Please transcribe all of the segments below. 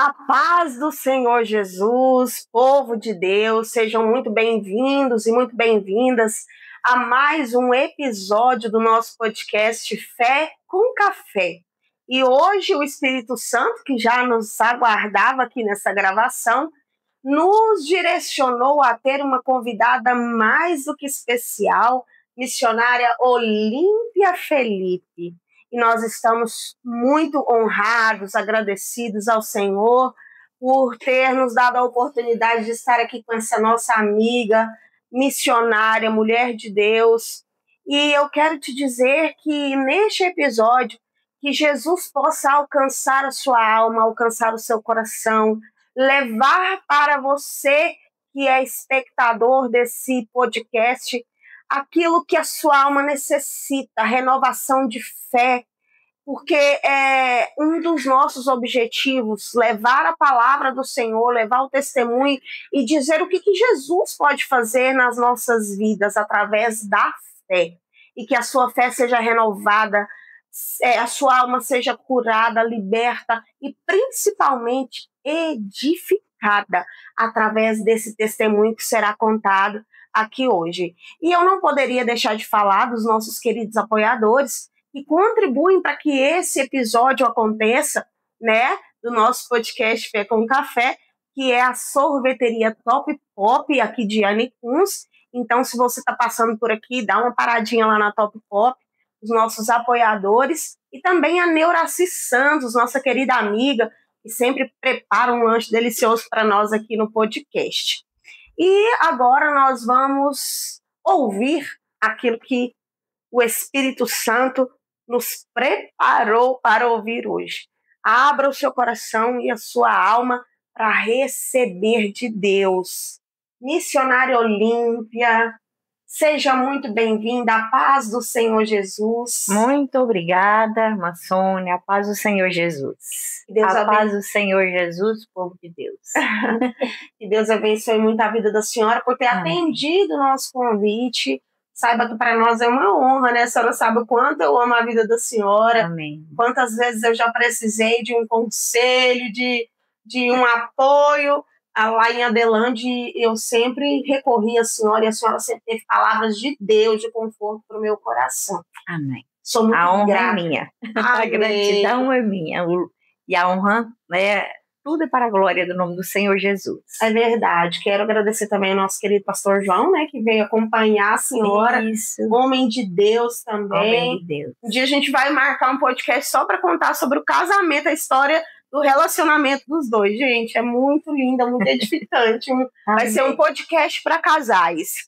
A paz do Senhor Jesus, povo de Deus, sejam muito bem-vindos e muito bem-vindas a mais um episódio do nosso podcast Fé com Café. E hoje o Espírito Santo, que já nos aguardava aqui nessa gravação, nos direcionou a ter uma convidada mais do que especial, missionária Olímpia Felipe. E nós estamos muito honrados, agradecidos ao Senhor por ter nos dado a oportunidade de estar aqui com essa nossa amiga, missionária, mulher de Deus. E eu quero te dizer que neste episódio, que Jesus possa alcançar a sua alma, alcançar o seu coração, levar para você que é espectador desse podcast aquilo que a sua alma necessita, renovação de fé, porque é um dos nossos objetivos, levar a palavra do Senhor, levar o testemunho e dizer o que Jesus pode fazer nas nossas vidas através da fé, e que a sua fé seja renovada, a sua alma seja curada, liberta e principalmente edificada através desse testemunho que será contado aqui hoje. E eu não poderia deixar de falar dos nossos queridos apoiadores que contribuem para que esse episódio aconteça, né, do nosso podcast Fé com Café, que é a sorveteria Top Pop aqui de Anicuns. Então, se você está passando por aqui, dá uma paradinha lá na Top Pop, os nossos apoiadores, e também a Neuraci Santos, nossa querida amiga, que sempre prepara um lanche delicioso para nós aqui no podcast. E agora nós vamos ouvir aquilo que o Espírito Santo nos preparou para ouvir hoje. Abra o seu coração e a sua alma para receber de Deus. Missionária Olímpia, seja muito bem-vinda, a paz do Senhor Jesus. Muito obrigada, irmã Sônia, a paz do Senhor Jesus. A paz do Senhor Jesus, povo de Deus. Que Deus abençoe muito a vida da senhora por ter atendido o nosso convite. Saiba que para nós é uma honra, né? A senhora sabe o quanto eu amo a vida da senhora. Amém. Quantas vezes eu já precisei de um conselho, de um apoio. Lá em Adelante, eu sempre recorri à senhora e a senhora sempre teve palavras de Deus, de conforto para o meu coração. Amém. Sou muito a honra grata. É minha. A gratidão é minha. E a honra, né? Tudo é para a glória do nome do Senhor Jesus. É verdade. Quero agradecer também ao nosso querido pastor João, né, que veio acompanhar a senhora. Isso. Homem de Deus também. Homem de Deus. Um dia a gente vai marcar um podcast só para contar sobre o casamento, a história do relacionamento dos dois. Gente, é muito linda, muito edificante. Vai ser um podcast para casais.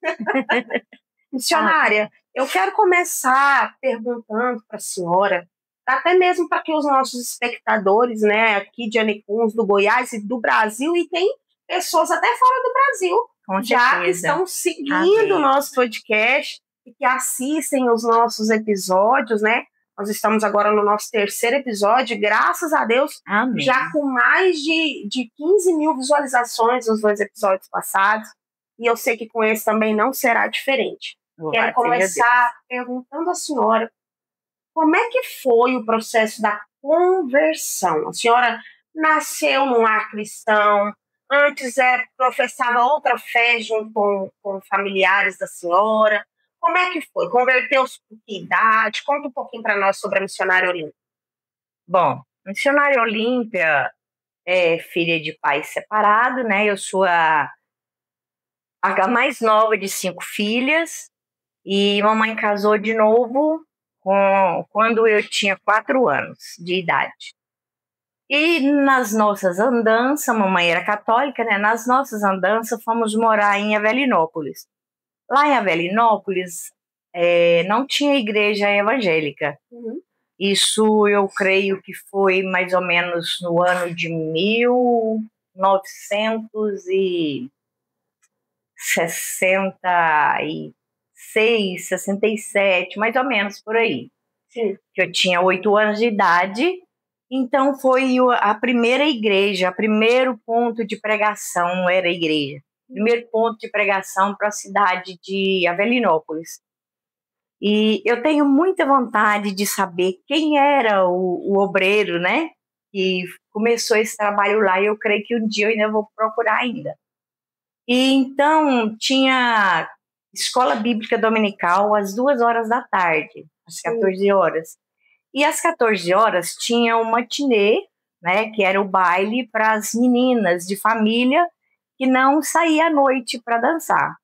Missionária, eu quero começar perguntando para a senhora, até mesmo para que os nossos espectadores, né, aqui de Anicuns, do Goiás e do Brasil, e tem pessoas até fora do Brasil, com já certeza, que estão seguindo o nosso podcast e que assistem os nossos episódios, né? Nós estamos agora no nosso 3º episódio, graças a Deus, Amém. Já com mais de 15 mil visualizações nos 2 episódios passados, e eu sei que com esse também não será diferente. Quero começar perguntando à senhora, como é que foi o processo da conversão? A senhora nasceu num lar cristão, antes professava outra fé junto com familiares da senhora. Como é que foi? Converteu-se por que idade? Conta um pouquinho para nós sobre a missionária Olímpia. Bom, a missionária Olímpia é filha de pai separado, né? Eu sou a mais nova de 5 filhas e mamãe casou de novo quando eu tinha 4 anos de idade. E nas nossas andanças, mamãe era católica, né? Nas nossas andanças fomos morar em Avelinópolis. Lá em Avelinópolis não tinha igreja evangélica. Uhum. Isso eu creio que foi mais ou menos no ano de 1966, 67, mais ou menos por aí. Sim. Que eu tinha 8 anos de idade, então foi a primeira igreja, o primeiro ponto de pregação era a igreja. Primeiro ponto de pregação para a cidade de Avelinópolis. E eu tenho muita vontade de saber quem era o obreiro, né? que começou esse trabalho lá, e eu creio que um dia eu ainda vou procurar ainda. E então tinha escola bíblica dominical às 2 horas da tarde, às 14 horas. E às 14 horas tinha o matinê, né, que era o baile para as meninas de família que não saía à noite para dançar.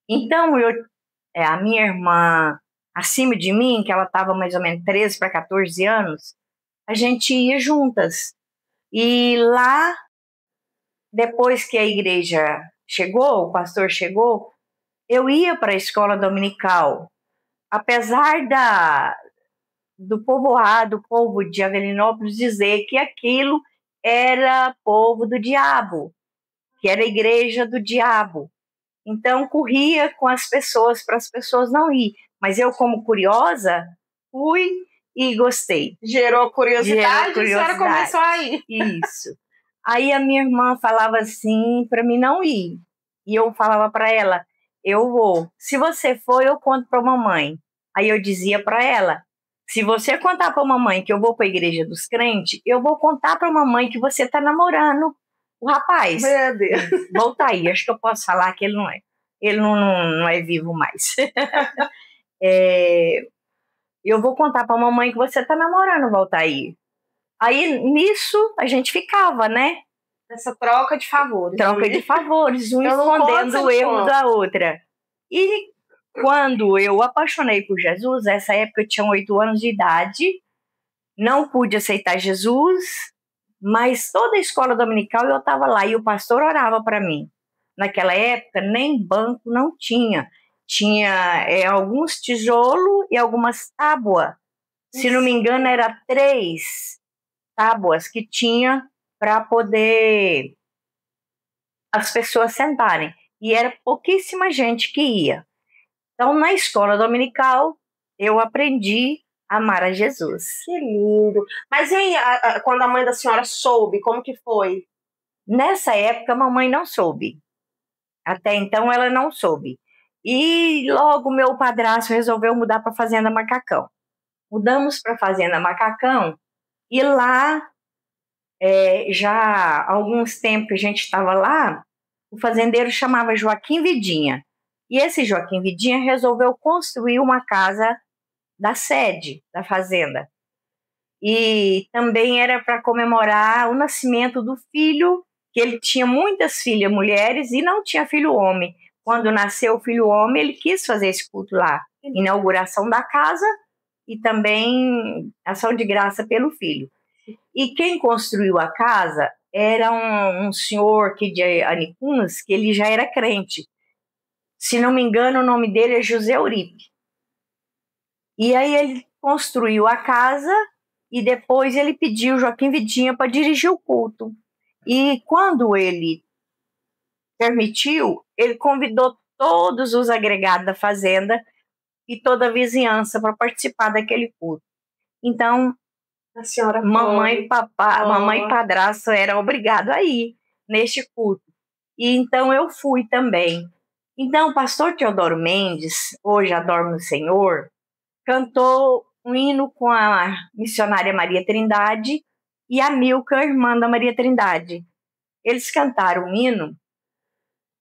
Então a minha irmã, acima de mim, que ela estava mais ou menos 13 para 14 anos, a gente ia juntas. E lá, depois que a igreja chegou, o pastor chegou, eu ia para a escola dominical. Apesar do povoado, o povo de Avelinópolis, dizer que aquilo era povo do diabo, que era a igreja do diabo. Então, corria com as pessoas para as pessoas não ir. Mas eu, como curiosa, fui e gostei. Gerou curiosidade e a senhora começou a ir. Isso. Aí a minha irmã falava assim para mim não ir. E eu falava para ela, eu vou. Se você for, eu conto para a mamãe. Aí eu dizia para ela, se você contar para a mamãe que eu vou para a igreja dos crentes, eu vou contar para a mamãe que você está namorando o rapaz. Meu Deus. Volta aí, acho que eu posso falar que ele não é vivo mais. Eu vou contar pra mamãe que você tá namorando, Valtair. Aí, nisso, a gente ficava, né? Essa troca de favores. Troca de favores, um escondendo o erro da outra. E quando eu apaixonei por Jesus, nessa época eu tinha 8 anos de idade, não pude aceitar Jesus, mas toda a escola dominical eu estava lá e o pastor orava para mim. Naquela época, nem banco não tinha. Tinha alguns tijolos e algumas tábuas. Se não me engano, era 3 tábuas que tinha para poder as pessoas sentarem. E era pouquíssima gente que ia. Então, na escola dominical, eu aprendi a amar a Jesus. Que lindo. Mas e aí, quando a mãe da senhora soube, como que foi? Nessa época, a mamãe não soube. Até então, ela não soube. E logo meu padrasto resolveu mudar para a Fazenda Macacão. Mudamos para a Fazenda Macacão e lá, já há alguns tempos que a gente estava lá, o fazendeiro chamava Joaquim Vidinha. E esse Joaquim Vidinha resolveu construir uma casa da sede da fazenda. E também era para comemorar o nascimento do filho, que ele tinha muitas filhas mulheres e não tinha filho homem. Quando nasceu o filho homem, ele quis fazer esse culto lá. Inauguração da casa e também ação de graça pelo filho. E quem construiu a casa era um senhor aqui de Anicuns, que ele já era crente. Se não me engano, o nome dele é José Uripe. E aí ele construiu a casa e depois ele pediu Joaquim Vidinha para dirigir o culto. E quando ele permitiu, ele convidou todos os agregados da fazenda e toda a vizinhança para participar daquele culto. Então, a senhora mamãe e padrasto eram obrigados a ir neste culto. E então eu fui também. Então o pastor Teodoro Mendes, hoje adoro no Senhor, cantou um hino com a missionária Maria Trindade e a Milka, irmã da Maria Trindade. Eles cantaram um hino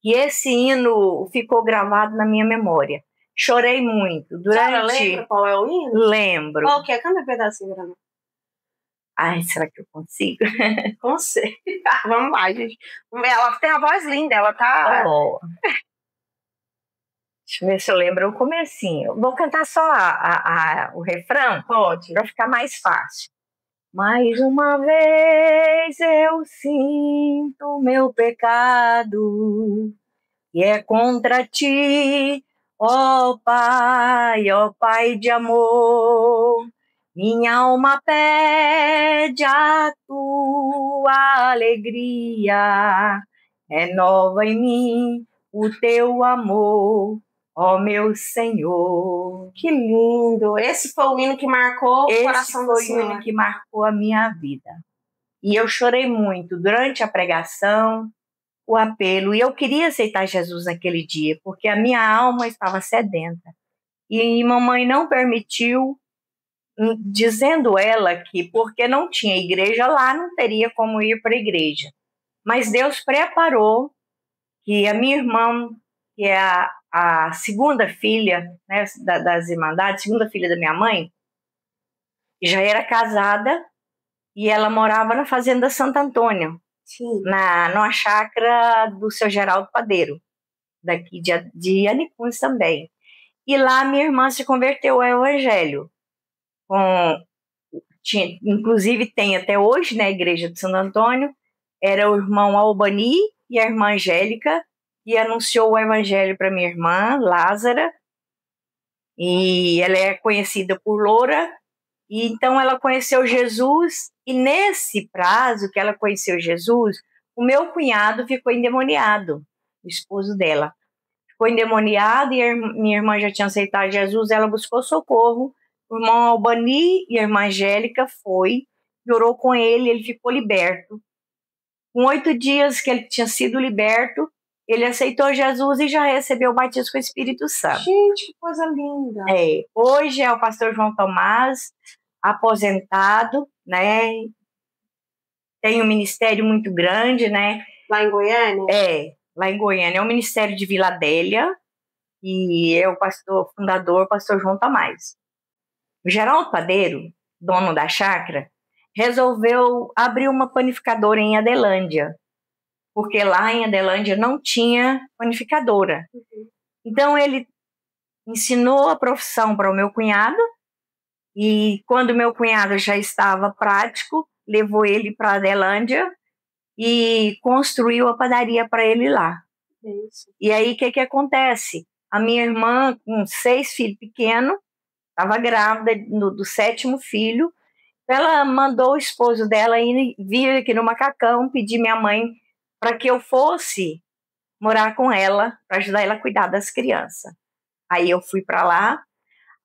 e esse hino ficou gravado na minha memória. Chorei muito. Você lembra qual é o hino? Lembro. Qual que é? Canta um pedacinho pra mim. Ai, será que eu consigo? Consigo. Vamos lá, gente. Ela tem a voz linda, ela tá... Oh. Deixa eu ver se eu lembro o comecinho. Vou cantar só o refrão? Pode. Para ficar mais fácil. Mais uma vez eu sinto meu pecado, e é contra ti, ó Pai de amor. Minha alma pede a tua alegria, renova em mim o teu amor, ó meu Senhor. Que lindo! Esse foi o hino que marcou o coração da senhora. Esse foi o hino que marcou a minha vida. E eu chorei muito durante a pregação, o apelo, e eu queria aceitar Jesus naquele dia, porque a minha alma estava sedenta. E mamãe não permitiu, dizendo ela que porque não tinha igreja lá, não teria como ir para a igreja. Mas Deus preparou que a minha irmã, que é a segunda filha, né, das Irmandades, segunda filha da minha mãe, já era casada e ela morava na Fazenda Santo Antônio, numa chácara do seu Geraldo Padeiro, daqui de Anicuns também. E lá minha irmã se converteu ao Evangelho. Inclusive tem até hoje, né, a igreja de Santo Antônio, era o irmão Albani e a irmã Angélica, e anunciou o Evangelho para minha irmã, Lázara, e ela é conhecida por Loura, e então ela conheceu Jesus, e nesse prazo que ela conheceu Jesus, o meu cunhado ficou endemoniado, o esposo dela. Ficou endemoniado e minha irmã já tinha aceitado Jesus, ela buscou socorro, o irmão Albani e a irmã Angélica foi, e orou com ele ficou liberto. Com 8 dias que ele tinha sido liberto, ele aceitou Jesus e já recebeu o batismo com o Espírito Santo. Gente, que coisa linda! Hoje é o pastor João Tomás, aposentado, né? Tem um ministério muito grande, né? Lá em Goiânia? Lá em Goiânia. É o ministério de Vila Adélia e é o fundador, pastor João Tomás. O Geraldo Padeiro, dono da chácara, resolveu abrir uma panificadora em Adelândia, porque lá em Adelândia não tinha panificadora. Então ele ensinou a profissão para o meu cunhado, e quando meu cunhado já estava prático, levou ele para Adelândia e construiu a padaria para ele lá. Isso. E aí o que acontece? A minha irmã, com 6 filhos pequenos, estava grávida do 7º filho, ela mandou o esposo dela vir aqui no Macacão, pedir minha mãe para que eu fosse morar com ela, para ajudar ela a cuidar das crianças. Aí eu fui para lá,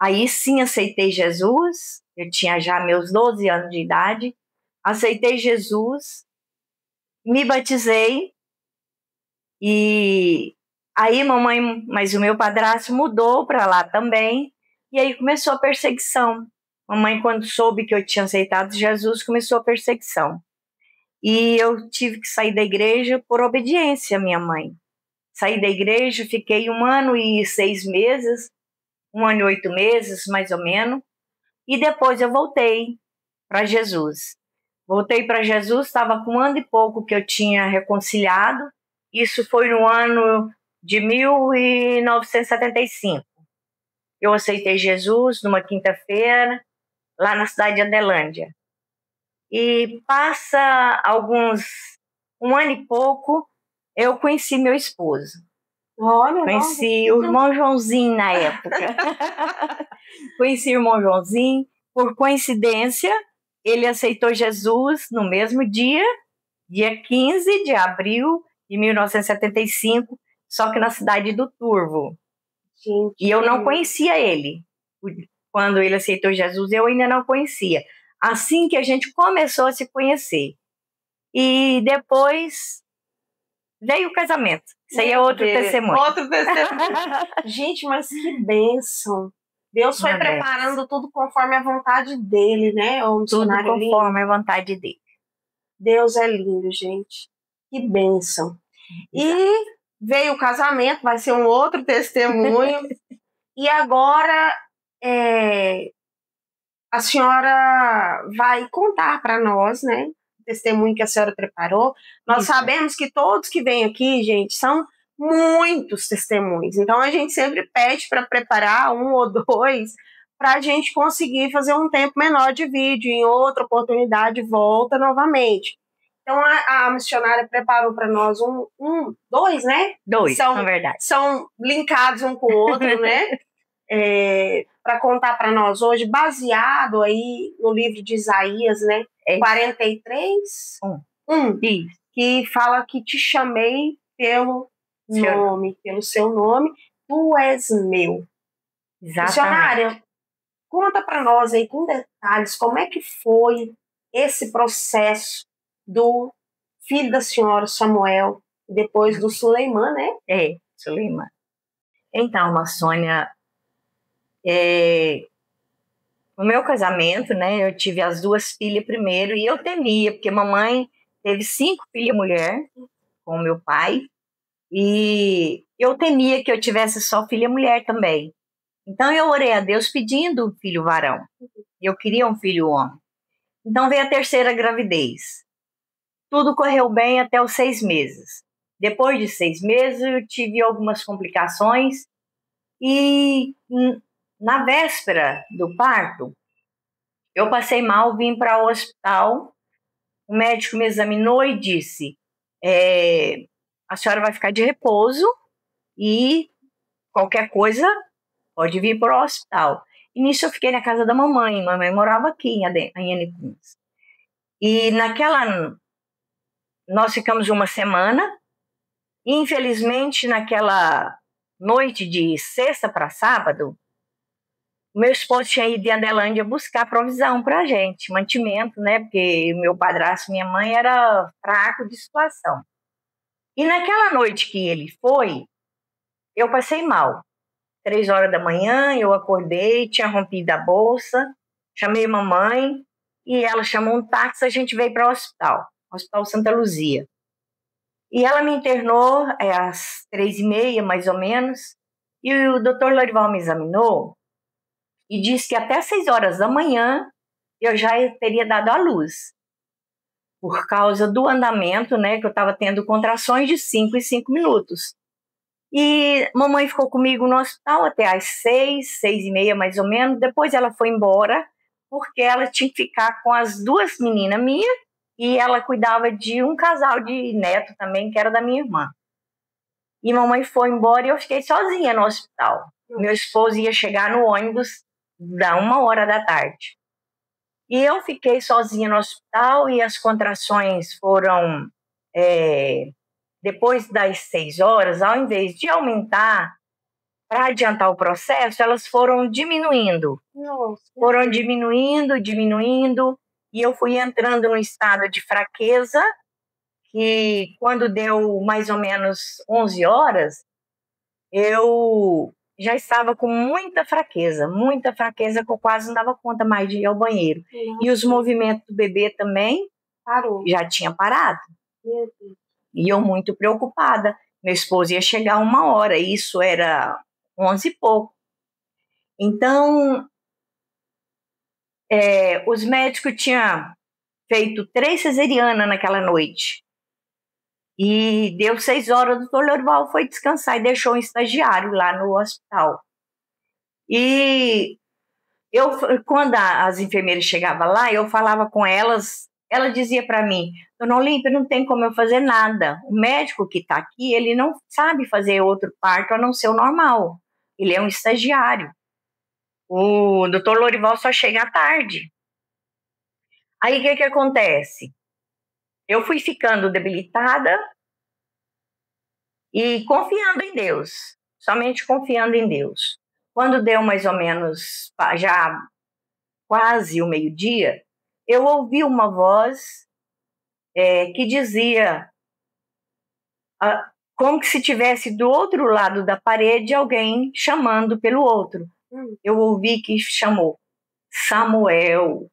aí sim aceitei Jesus, eu tinha já meus 12 anos de idade, aceitei Jesus, me batizei, e aí mamãe, mas o meu padrasto mudou para lá também, e aí começou a perseguição. Mamãe, quando soube que eu tinha aceitado Jesus, começou a perseguição. E eu tive que sair da igreja por obediência à minha mãe. Saí da igreja, fiquei 1 ano e 6 meses, 1 ano e 8 meses, mais ou menos, e depois eu voltei para Jesus. Voltei para Jesus, estava com 1 ano e pouco que eu tinha reconciliado, isso foi no ano de 1975. Eu aceitei Jesus numa quinta-feira, lá na cidade de Adelândia. E passa 1 ano e pouco, eu conheci meu esposo. Olha, conheci o irmão Joãozinho na época. Conheci o irmão Joãozinho. Por coincidência, ele aceitou Jesus no mesmo dia 15 de abril de 1975, só que na cidade do Turvo. Gente, e eu não conhecia ele. Quando ele aceitou Jesus, eu ainda não conhecia. Assim que a gente começou a se conhecer. E depois veio o casamento. Isso aí é outro testemunho. Outro testemunho. Gente, mas que bênção. Deus foi preparando tudo conforme a vontade dele, né? Tudo conforme a vontade dele. Deus é lindo, gente. Que bênção. E veio o casamento, vai ser um outro testemunho. E agora a senhora vai contar para nós, né? O testemunho que a senhora preparou. Nós sabemos que todos que vêm aqui, gente, são muitos testemunhos. Então a gente sempre pede para preparar 1 ou 2 para a gente conseguir fazer um tempo menor de vídeo. Em outra oportunidade, volta novamente. Então a missionária preparou para nós 2, né? 2, na verdade. São linkados um com o outro, né? Para contar para nós hoje, baseado aí no livro de Isaías, né? 43, 1, que fala que te chamei pelo nome, pelo seu nome, tu és meu. Exatamente. Missionária, conta para nós aí com detalhes como é que foi esse processo do filho da senhora, Samuel, e depois do Suleiman, né? Suleiman. Então, Sônia, No meu casamento, né, eu tive as 2 filhas primeiro e eu temia, porque mamãe teve 5 filhas mulher com meu pai e eu temia que eu tivesse só filha mulher também. Então eu orei a Deus pedindo um filho varão. Eu queria um filho homem. Então veio a terceira gravidez. Tudo correu bem até os 6 meses. Depois de 6 meses eu tive algumas complicações e na véspera do parto eu passei mal, vim para o hospital. O médico me examinou e disse: a senhora vai ficar de repouso e qualquer coisa pode vir para o hospital. E nisso eu fiquei na casa da mamãe. Mamãe morava aqui em Anicuns. E nós ficamos uma semana. E infelizmente, naquela noite de sexta para sábado, meu esposo tinha ido em Adelândia buscar provisão para a gente, mantimento, né? Porque meu padrasto e minha mãe era fraco de situação. E naquela noite que ele foi, eu passei mal. 3 horas da manhã, eu acordei, tinha rompido a bolsa, chamei mamãe e ela chamou um táxi, a gente veio para o Hospital Santa Luzia. E ela me internou às 3h30, mais ou menos, e o doutor Lorival me examinou e disse que até 6 horas da manhã eu já teria dado à luz, por causa do andamento, né, que eu estava tendo contrações de 5 em 5 minutos. E mamãe ficou comigo no hospital até às 6, 6h30 mais ou menos. Depois ela foi embora, porque ela tinha que ficar com as 2 meninas minhas e ela cuidava de um casal de neto também, que era da minha irmã. E mamãe foi embora e eu fiquei sozinha no hospital. Meu esposo ia chegar no ônibus da 1h da tarde. E eu fiquei sozinha no hospital e as contrações foram... depois das 6 horas, ao invés de aumentar para adiantar o processo, elas foram diminuindo. Nossa. Foram diminuindo, e eu fui entrando num estado de fraqueza, que quando deu mais ou menos 11 horas, eu já estava com muita fraqueza, que eu quase não dava conta mais de ir ao banheiro. E os movimentos do bebê também já tinha parado. Meu Deus. E eu muito preocupada. Meu esposo ia chegar 1h, isso era 11 e pouco. Então, os médicos tinham feito 3 cesarianas naquela noite. E deu 6 horas, o doutor Lorival foi descansar e deixou um estagiário lá no hospital. E quando as enfermeiras chegavam lá, eu falava com elas, ela dizia para mim: Dona Olímpia, não tem como eu fazer nada. O médico que está aqui, ele não sabe fazer outro parto a não ser o normal. Ele é um estagiário. O doutor Lorival só chega à tarde. Aí o que acontece? Eu fui ficando debilitada e confiando em Deus, somente confiando em Deus. Quando deu mais ou menos já quase o meio-dia, eu ouvi uma voz que dizia, como que se tivesse do outro lado da parede alguém chamando pelo outro. Eu ouvi que chamou Samuel.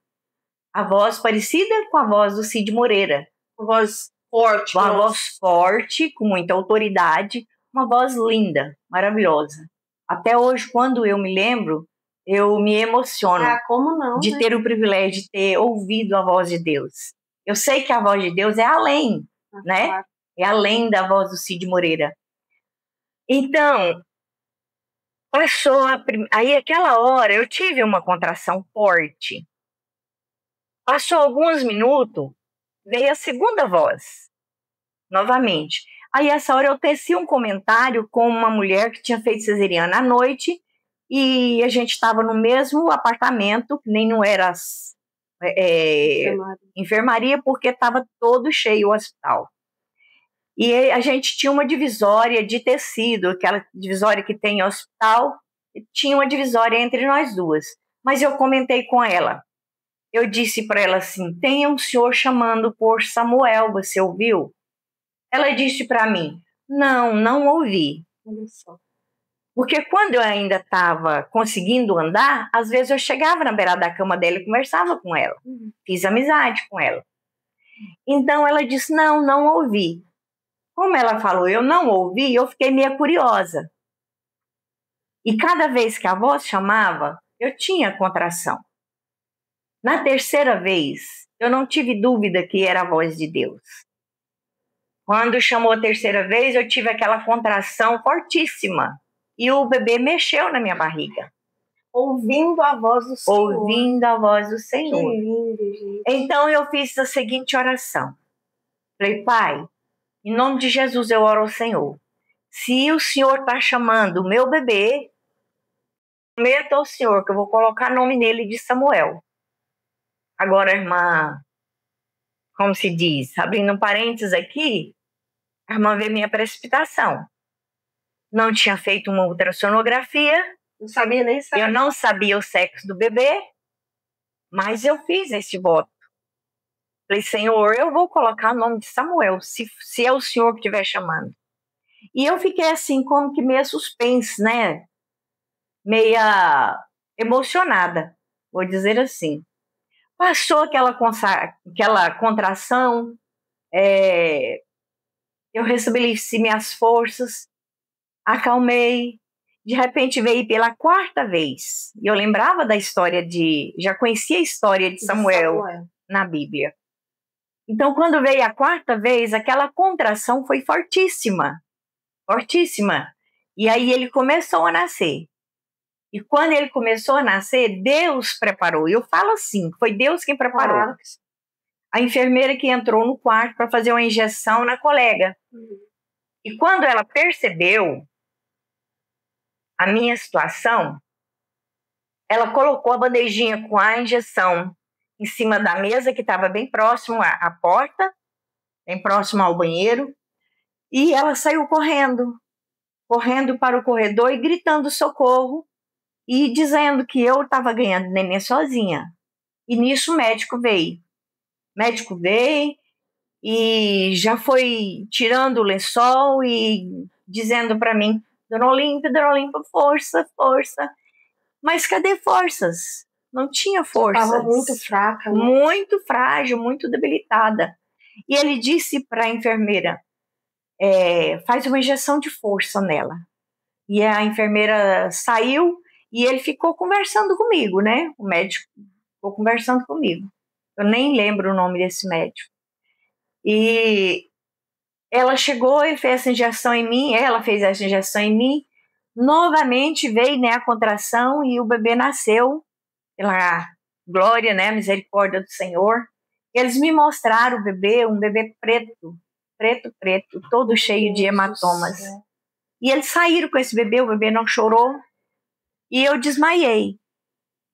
A voz parecida com a voz do Cid Moreira. Uma voz forte. Uma voz forte, com muita autoridade, uma voz linda, maravilhosa. Até hoje, quando eu me lembro, eu me emociono como não, de ter o privilégio de ter ouvido a voz de Deus. Eu sei que a voz de Deus é além, né? Claro. É além da voz do Cid Moreira. Então, passou aí aquela hora eu tive uma contração forte. Passou alguns minutos, veio a segunda voz, novamente. Aí essa hora eu teci um comentário com uma mulher que tinha feito cesariana à noite e a gente estava no mesmo apartamento, nem não era enfermaria, porque estava todo cheio o hospital. E a gente tinha uma divisória de tecido, aquela divisória que tem em hospital, tinha uma divisória entre nós duas. Mas eu comentei com ela. Eu disse para ela assim: tem um senhor chamando por Samuel, você ouviu? Ela disse para mim: não ouvi. Olha só. Porque quando eu ainda estava conseguindo andar, às vezes eu chegava na beirada da cama dela e conversava com ela. Fiz amizade com ela. Então ela disse, não ouvi. Como ela falou, eu não ouvi, eu fiquei meio curiosa. E cada vez que a voz chamava, eu tinha contração. Na terceira vez, eu não tive dúvida que era a voz de Deus. Quando chamou a terceira vez, eu tive aquela contração fortíssima. E o bebê mexeu na minha barriga. Ouvindo a voz do Senhor. Ouvindo a voz do Senhor. Que lindo, gente. Então eu fiz a seguinte oração. Falei, Pai, em nome de Jesus eu oro ao Senhor. Se o Senhor está chamando o meu bebê, prometo ao Senhor que eu vou colocar nome nele de Samuel. Agora, irmã, como se diz, abrindo um parênteses aqui, a irmã vê minha precipitação. Não tinha feito uma ultrassonografia. Não sabia nem saber. Eu não sabia o sexo do bebê, mas eu fiz esse voto. Falei, Senhor, eu vou colocar o nome de Samuel, se é o Senhor que estiver chamando. E eu fiquei assim, como que meia suspense, né? Meia emocionada, vou dizer assim. Passou aquela contração, eu restabeleci minhas forças, acalmei. De repente veio pela quarta vez. E eu lembrava da história já conhecia a história de Samuel na Bíblia. Então, quando veio a quarta vez, aquela contração foi fortíssima. Fortíssima. E aí ele começou a nascer. E quando ele começou a nascer, Deus preparou. Eu falo assim, foi Deus quem preparou. Claro. A enfermeira que entrou no quarto para fazer uma injeção na colega. E quando ela percebeu a minha situação, ela colocou a bandejinha com a injeção em cima da mesa, que estava bem próximo à porta, bem próximo ao banheiro, e ela saiu correndo para o corredor e gritando socorro, e dizendo que eu estava ganhando neném sozinha. E nisso o médico veio. O médico veio e já foi tirando o lençol e dizendo para mim, Dona Olímpia, força, força. Mas cadê forças? Não tinha forças. Estava muito fraca. Né? Muito frágil, muito debilitada. E ele disse para a enfermeira, faz uma injeção de força nela. E a enfermeira saiu e ele ficou conversando comigo, né? O médico ficou conversando comigo. Eu nem lembro o nome desse médico. E ela chegou e fez essa injeção em mim, ela fez essa injeção em mim. Novamente veio, né, a contração e o bebê nasceu pela glória, né, misericórdia do Senhor. Eles me mostraram o bebê, um bebê preto, todo cheio de hematomas. E eles saíram com esse bebê, o bebê não chorou. E eu desmaiei.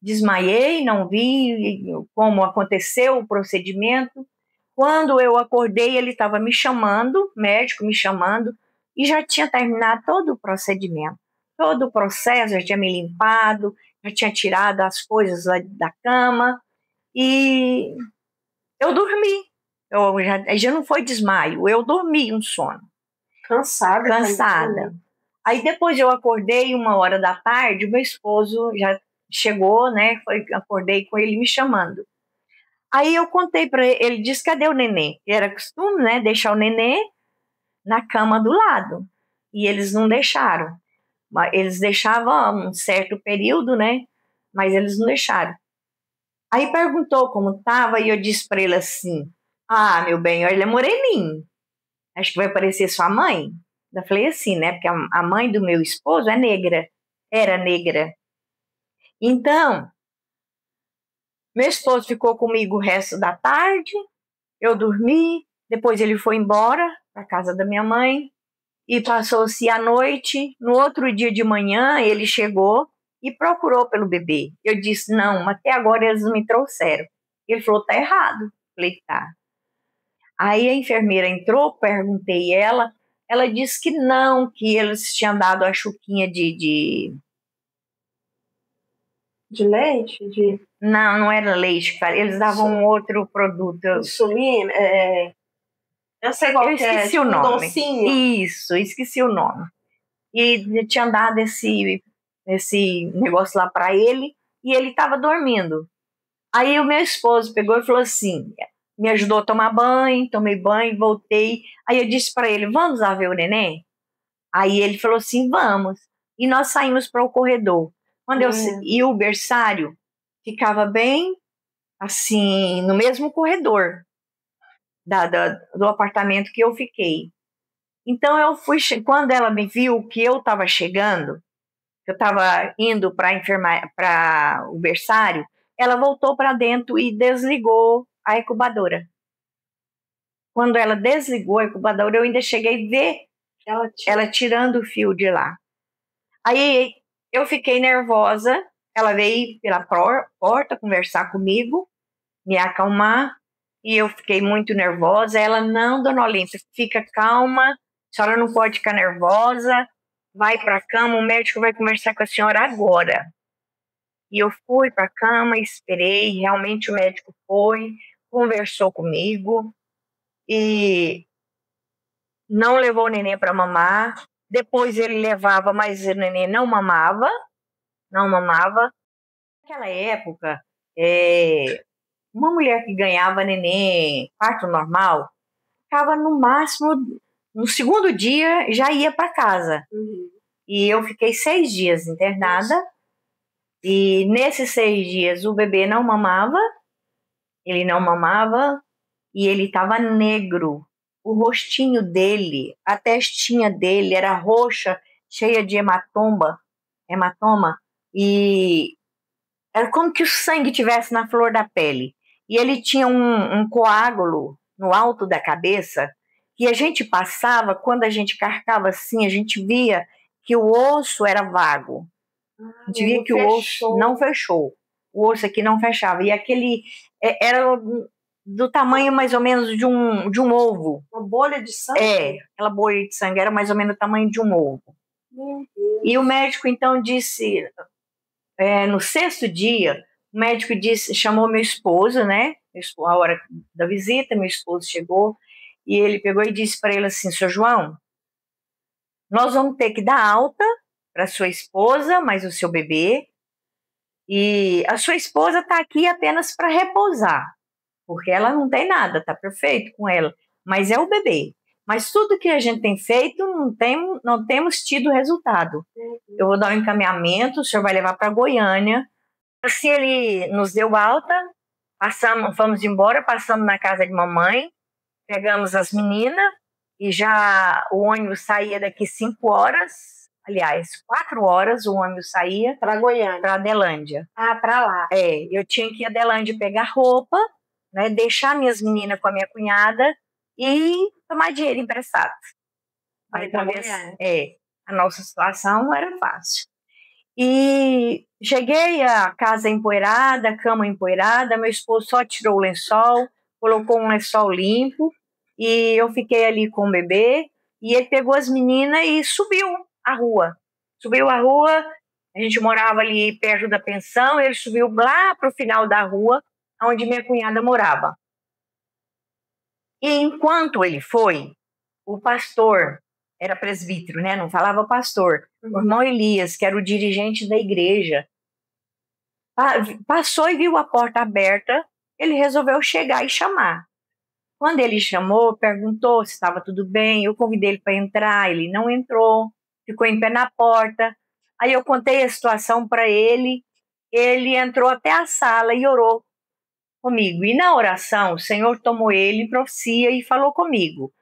Desmaiei, não vi como aconteceu o procedimento. Quando eu acordei, ele estava me chamando, médico me chamando, e já tinha terminado todo o procedimento. Todo o processo, já tinha me limpado, já tinha tirado as coisas lá da cama, e eu dormi. Já não foi desmaio, eu dormi um sono. Cansada. Aí depois eu acordei 1h da tarde, o meu esposo já chegou, né? Acordei com ele me chamando. Aí eu contei para ele, ele disse, cadê o nenê? Era costume, né? Deixar o nenê na cama do lado. E eles não deixaram. Eles deixavam um certo período, né? Mas eles não deixaram. Aí perguntou como estava e eu disse para ele assim, meu bem, ele é moreninho. Acho que vai parecer sua mãe. Eu falei assim, né? Porque a mãe do meu esposo é negra. Era negra. Então, meu esposo ficou comigo o resto da tarde. Eu dormi. Depois ele foi embora para a casa da minha mãe. E passou-se a noite. No outro dia de manhã, ele chegou e procurou pelo bebê. Eu disse, não, até agora eles não me trouxeram. Ele falou, tá errado. Eu falei, tá. Aí a enfermeira entrou, perguntei ela disse que não, que eles tinham dado a chuquinha de leite? Não era leite, eles davam um outro produto. Insulina? Eu sei qual eu esqueci é, o nome. Docinho. Isso, esqueci o nome. e tinha dado esse negócio lá para ele, e ele estava dormindo. Aí o meu esposo pegou e falou assim, me ajudou a tomar banho, tomei banho, voltei. Aí eu disse para ele, vamos lá ver o neném? Aí ele falou assim, vamos. E nós saímos para o corredor. E o berçário ficava bem assim, no mesmo corredor do apartamento que eu fiquei. Então eu fui, quando ela me viu que eu estava chegando, que eu estava indo para o berçário, ela voltou para dentro e desligou a incubadora. Quando ela desligou a incubadora, eu ainda cheguei a ver ela tirando o fio de lá. Aí eu fiquei nervosa, ela veio pela porta conversar comigo, me acalmar, e eu fiquei muito nervosa. Ela, não, dona Olímpia, fica calma, a senhora não pode ficar nervosa, vai para a cama, o médico vai conversar com a senhora agora. E eu fui para a cama, esperei, realmente o médico foi, conversou comigo e não levou o neném para mamar. Depois ele levava, mas o neném não mamava. Naquela época, uma mulher que ganhava neném, parto normal, ficava no máximo, no segundo dia já ia para casa. E eu fiquei 6 dias internada. E nesses 6 dias o bebê não mamava, ele não mamava e ele estava negro. O rostinho dele, a testinha dele era roxa, cheia de hematoma, e era como que o sangue tivesse na flor da pele. E ele tinha um coágulo no alto da cabeça, que a gente passava, quando a gente carcava assim, a gente via que o osso era vago. A gente via que o osso não fechou. O osso aqui não fechava. E aquele era do tamanho mais ou menos de um ovo. Uma bolha de sangue? Aquela bolha de sangue era mais ou menos o tamanho de um ovo. Meu Deus. E o médico então disse, no 6º dia, o médico chamou meu esposo, né? A hora da visita, meu esposo chegou e ele pegou e disse para ele assim, seu João, nós vamos ter que dar alta para sua esposa, mas o seu bebê, e a sua esposa está aqui apenas para repousar, porque ela não tem nada, está perfeito com ela, mas é o bebê. Mas tudo que a gente tem feito, não temos tido resultado. Eu vou dar um encaminhamento, o senhor vai levar para Goiânia. Assim ele nos deu alta, fomos embora, passamos na casa de mamãe, pegamos as meninas, e já o ônibus saía daqui 5 horas, aliás, 4 horas o ônibus saía. Para Goiânia? Para Adelândia. Ah, para lá. Eu tinha que ir a Adelândia pegar roupa, né, deixar minhas meninas com a minha cunhada e tomar dinheiro emprestado. Aí, talvez, a nossa situação não era fácil. E cheguei à casa empoeirada, cama empoeirada, meu esposo só tirou o lençol, colocou um lençol limpo, e eu fiquei ali com o bebê, e ele pegou as meninas e subiu a rua. A gente morava ali perto da pensão, ele subiu lá para o final da rua, onde minha cunhada morava. E enquanto ele foi, o pastor, era presbítero, né? Não falava pastor. O irmão Elias, que era o dirigente da igreja, passou e viu a porta aberta, ele resolveu chegar e chamar. Quando ele chamou, perguntou se estava tudo bem, eu convidei ele para entrar, ele não entrou, ficou em pé na porta. Aí eu contei a situação para ele, ele entrou até a sala e orou comigo. E na oração, o Senhor tomou ele em profecia e falou comigo.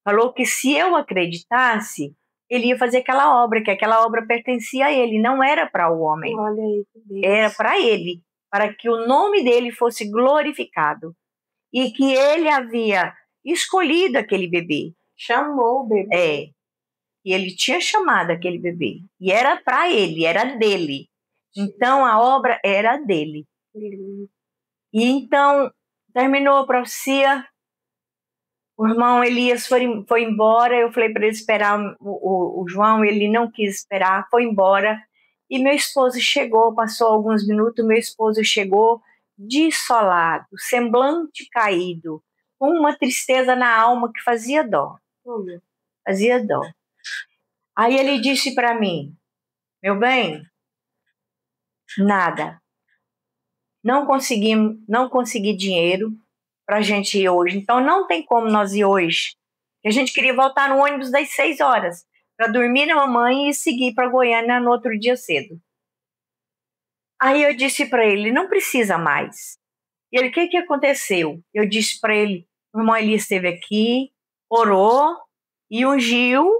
Falou que se eu acreditasse, ele ia fazer aquela obra, que aquela obra pertencia a ele, não era para o homem. Olha aí, Deus. Era para ele, para que o nome dele fosse glorificado. E que ele havia escolhido aquele bebê. Chamou o bebê. E ele tinha chamado aquele bebê. E era para ele, era dele. Então a obra era dele. E então terminou a profecia. O irmão Elias foi embora. Eu falei para ele esperar o João. Ele não quis esperar, foi embora. E meu esposo chegou, passou alguns minutos. Meu esposo chegou desolado, semblante caído, com uma tristeza na alma que fazia dó. Fazia dó. Aí ele disse para mim, meu bem, nada. Não consegui dinheiro para a gente ir hoje. Então não tem como nós ir hoje. A gente queria voltar no ônibus das 6 horas para dormir na mamãe e seguir para Goiânia no outro dia cedo. Aí eu disse para ele, não precisa mais. E ele, o que aconteceu? Eu disse para ele, o irmão Elias esteve aqui, orou e ungiu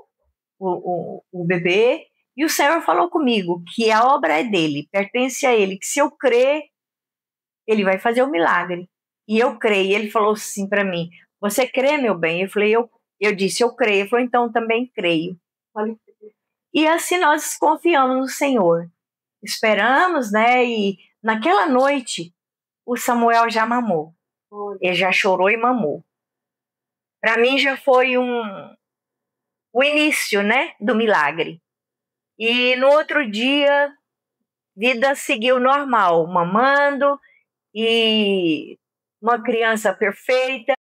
o bebê, e o Senhor falou comigo que a obra é dele, pertence a ele, que se eu crer, ele vai fazer o milagre. E eu creio. Ele falou assim para mim, você crê, meu bem? Eu falei, eu disse, eu creio. Ele falou, então também creio. E assim nós confiamos no Senhor. Esperamos, né? E naquela noite, o Samuel já mamou. Ele já chorou e mamou. Para mim já foi o início, né, do milagre. E no outro dia, vida seguiu normal, mamando e uma criança perfeita.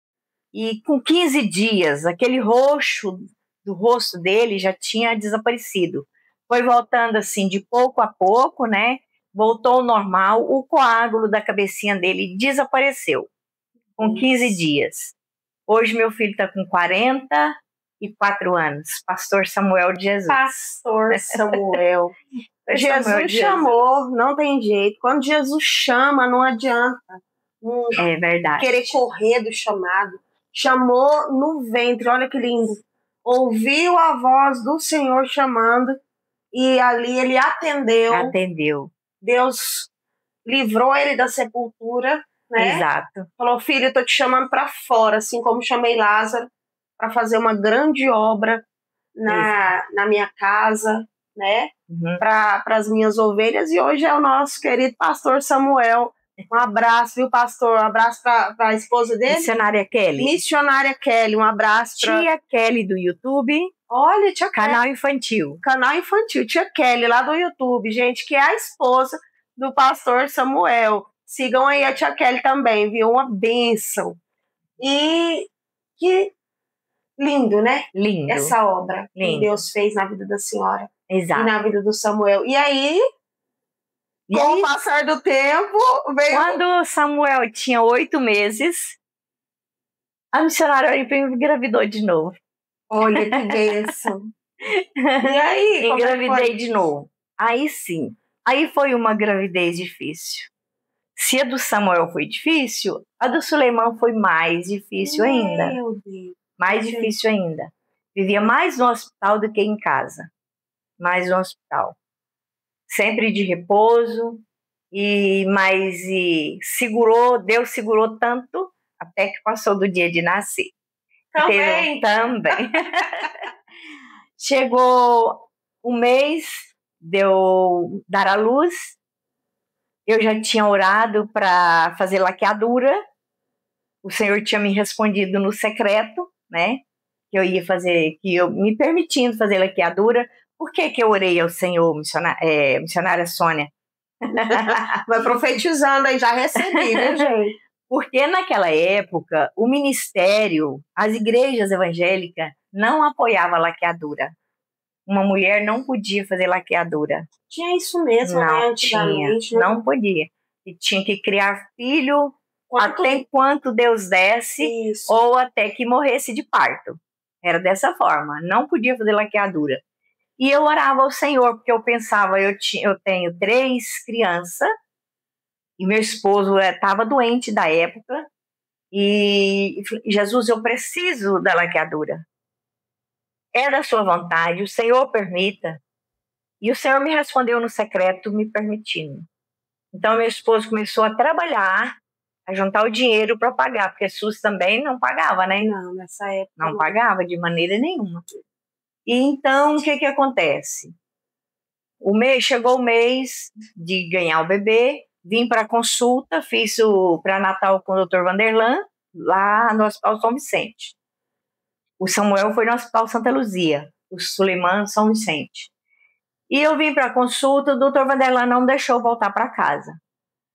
E com 15 dias, aquele roxo do rosto dele já tinha desaparecido. Foi voltando assim de pouco a pouco, né? Voltou ao normal, o coágulo da cabecinha dele desapareceu com 15 dias. Hoje meu filho está com 44 anos, Pastor Samuel de Jesus. Pastor Samuel. Jesus chamou, não tem jeito. Quando Jesus chama, não adianta. É verdade. Querer correr do chamado. Chamou no ventre, olha que lindo. Ouviu a voz do Senhor chamando e ali ele atendeu. Atendeu. Deus livrou ele da sepultura, né? Exato. Falou, filho, eu tô te chamando para fora, assim como chamei Lázaro, para fazer uma grande obra na minha casa, né? Para as minhas ovelhas. E hoje é o nosso querido pastor Samuel. Um abraço, viu, pastor? Um abraço para a esposa dele. Missionária Kelly. Missionária Kelly, um abraço. Tia Kelly do YouTube. Olha, tia Canal Kelly. Infantil. Canal Infantil, tia Kelly, lá do YouTube, gente, que é a esposa do pastor Samuel. Sigam aí a tia Kelly também, viu? Uma bênção. E que lindo, né? Lindo. Essa obra lindo. Que Deus fez na vida da senhora. Exato. E na vida do Samuel. E aí, com o passar do tempo, veio... Quando Samuel tinha 8 meses, a missionária engravidou de novo. Olha que bênção. E aí? Engravidei de novo. Aí sim. Aí foi uma gravidez difícil. Se a do Samuel foi difícil, a do Suleiman foi mais difícil ainda. Meu Deus. Mais difícil ainda. Vivia mais no hospital do que em casa. Mais no hospital. Sempre de repouso. Deus segurou tanto até que passou do dia de nascer. Também. Chegou um mês de eu dar à luz. Eu já tinha orado para fazer laqueadura. O Senhor tinha me respondido no secreto, né? Que eu ia fazer, que eu me permitindo fazer laqueadura. Por que eu orei ao Senhor, missionária Sônia? Vai profetizando aí, já recebi, viu, gente? Porque naquela época, o ministério, as igrejas evangélicas não apoiavam a laqueadura. Uma mulher não podia fazer laqueadura. Tinha isso mesmo, não, né? Antigamente. Tinha, não podia. E tinha que criar filho até enquanto Deus desse, isso. Ou até que morresse de parto. Era dessa forma. Não podia fazer laqueadura. E eu orava ao Senhor, porque eu pensava, eu tenho 3 crianças, e meu esposo estava doente da época, e Jesus, eu preciso da laqueadura. É da sua vontade, o Senhor permita. E o Senhor me respondeu no secreto, me permitindo. Então, meu esposo começou a trabalhar, a juntar o dinheiro para pagar, porque SUS também não pagava, né? Não, nessa época. Não pagava de maneira nenhuma. E então, o que acontece? Chegou o mês de ganhar o bebê, vim para a consulta, fiz o pré-natal com o Dr. Vanderlan, lá no Hospital São Vicente. O Samuel foi no Hospital Santa Luzia, o Suleiman São Vicente. E eu vim para a consulta, o Dr. Vanderlan não deixou voltar para casa.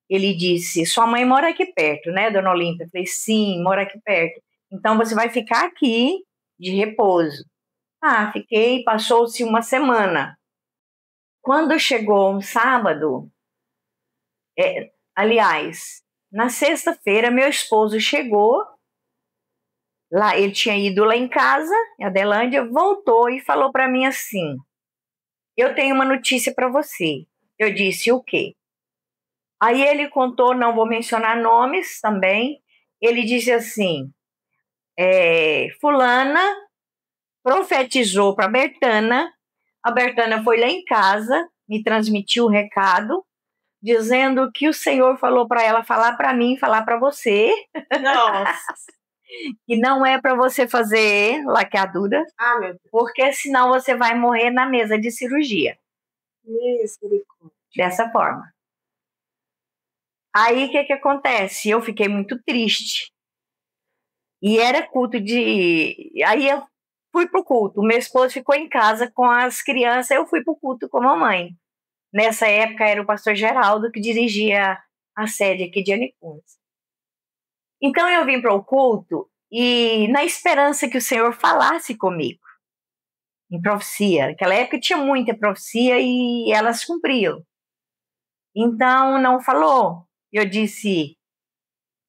Ele disse, sua mãe mora aqui perto, né, dona Olímpia? Eu falei, sim, mora aqui perto. Então você vai ficar aqui de repouso. Fiquei, passou-se uma semana. Quando chegou um sábado, aliás, na sexta-feira, meu esposo chegou, lá, ele tinha ido lá em casa, em Adelândia, voltou e falou para mim assim: eu tenho uma notícia para você. Eu disse: o quê? Aí ele contou, não vou mencionar nomes também, ele disse assim: fulana profetizou para Bertana, a Bertana foi lá em casa, me transmitiu o recado, dizendo que o Senhor falou para ela falar para mim, falar para você. Nossa. Que não é para você fazer laqueadura, Meu Deus. porque senão você vai morrer na mesa de cirurgia. Misericórdia. Dessa forma. Aí o que acontece? Eu fiquei muito triste. E era culto de. Aí eu fui pro culto. Meu esposo ficou em casa com as crianças, eu fui pro culto com a mamãe. Nessa época era o pastor Geraldo que dirigia a sede aqui de Anicuns. Então eu vim para o culto e na esperança que o Senhor falasse comigo em profecia. Naquela época tinha muita profecia e elas cumpriam. Então não falou. Eu disse,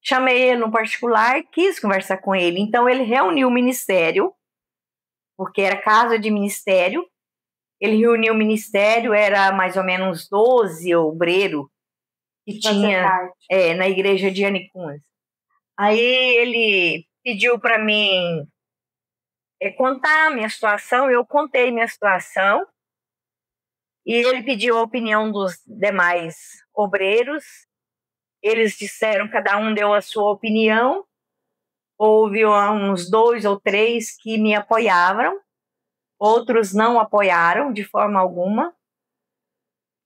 chamei ele no particular, quis conversar com ele. Então ele reuniu o ministério, porque era casa de ministério. Ele reuniu o ministério, era mais ou menos 12 obreiros que tinha na igreja de Anicuns. Aí ele pediu para mim contar a minha situação, eu contei minha situação, e ele pediu a opinião dos demais obreiros. Eles disseram, cada um deu a sua opinião. Houve uns 2 ou 3 que me apoiaram, outros não apoiaram de forma alguma.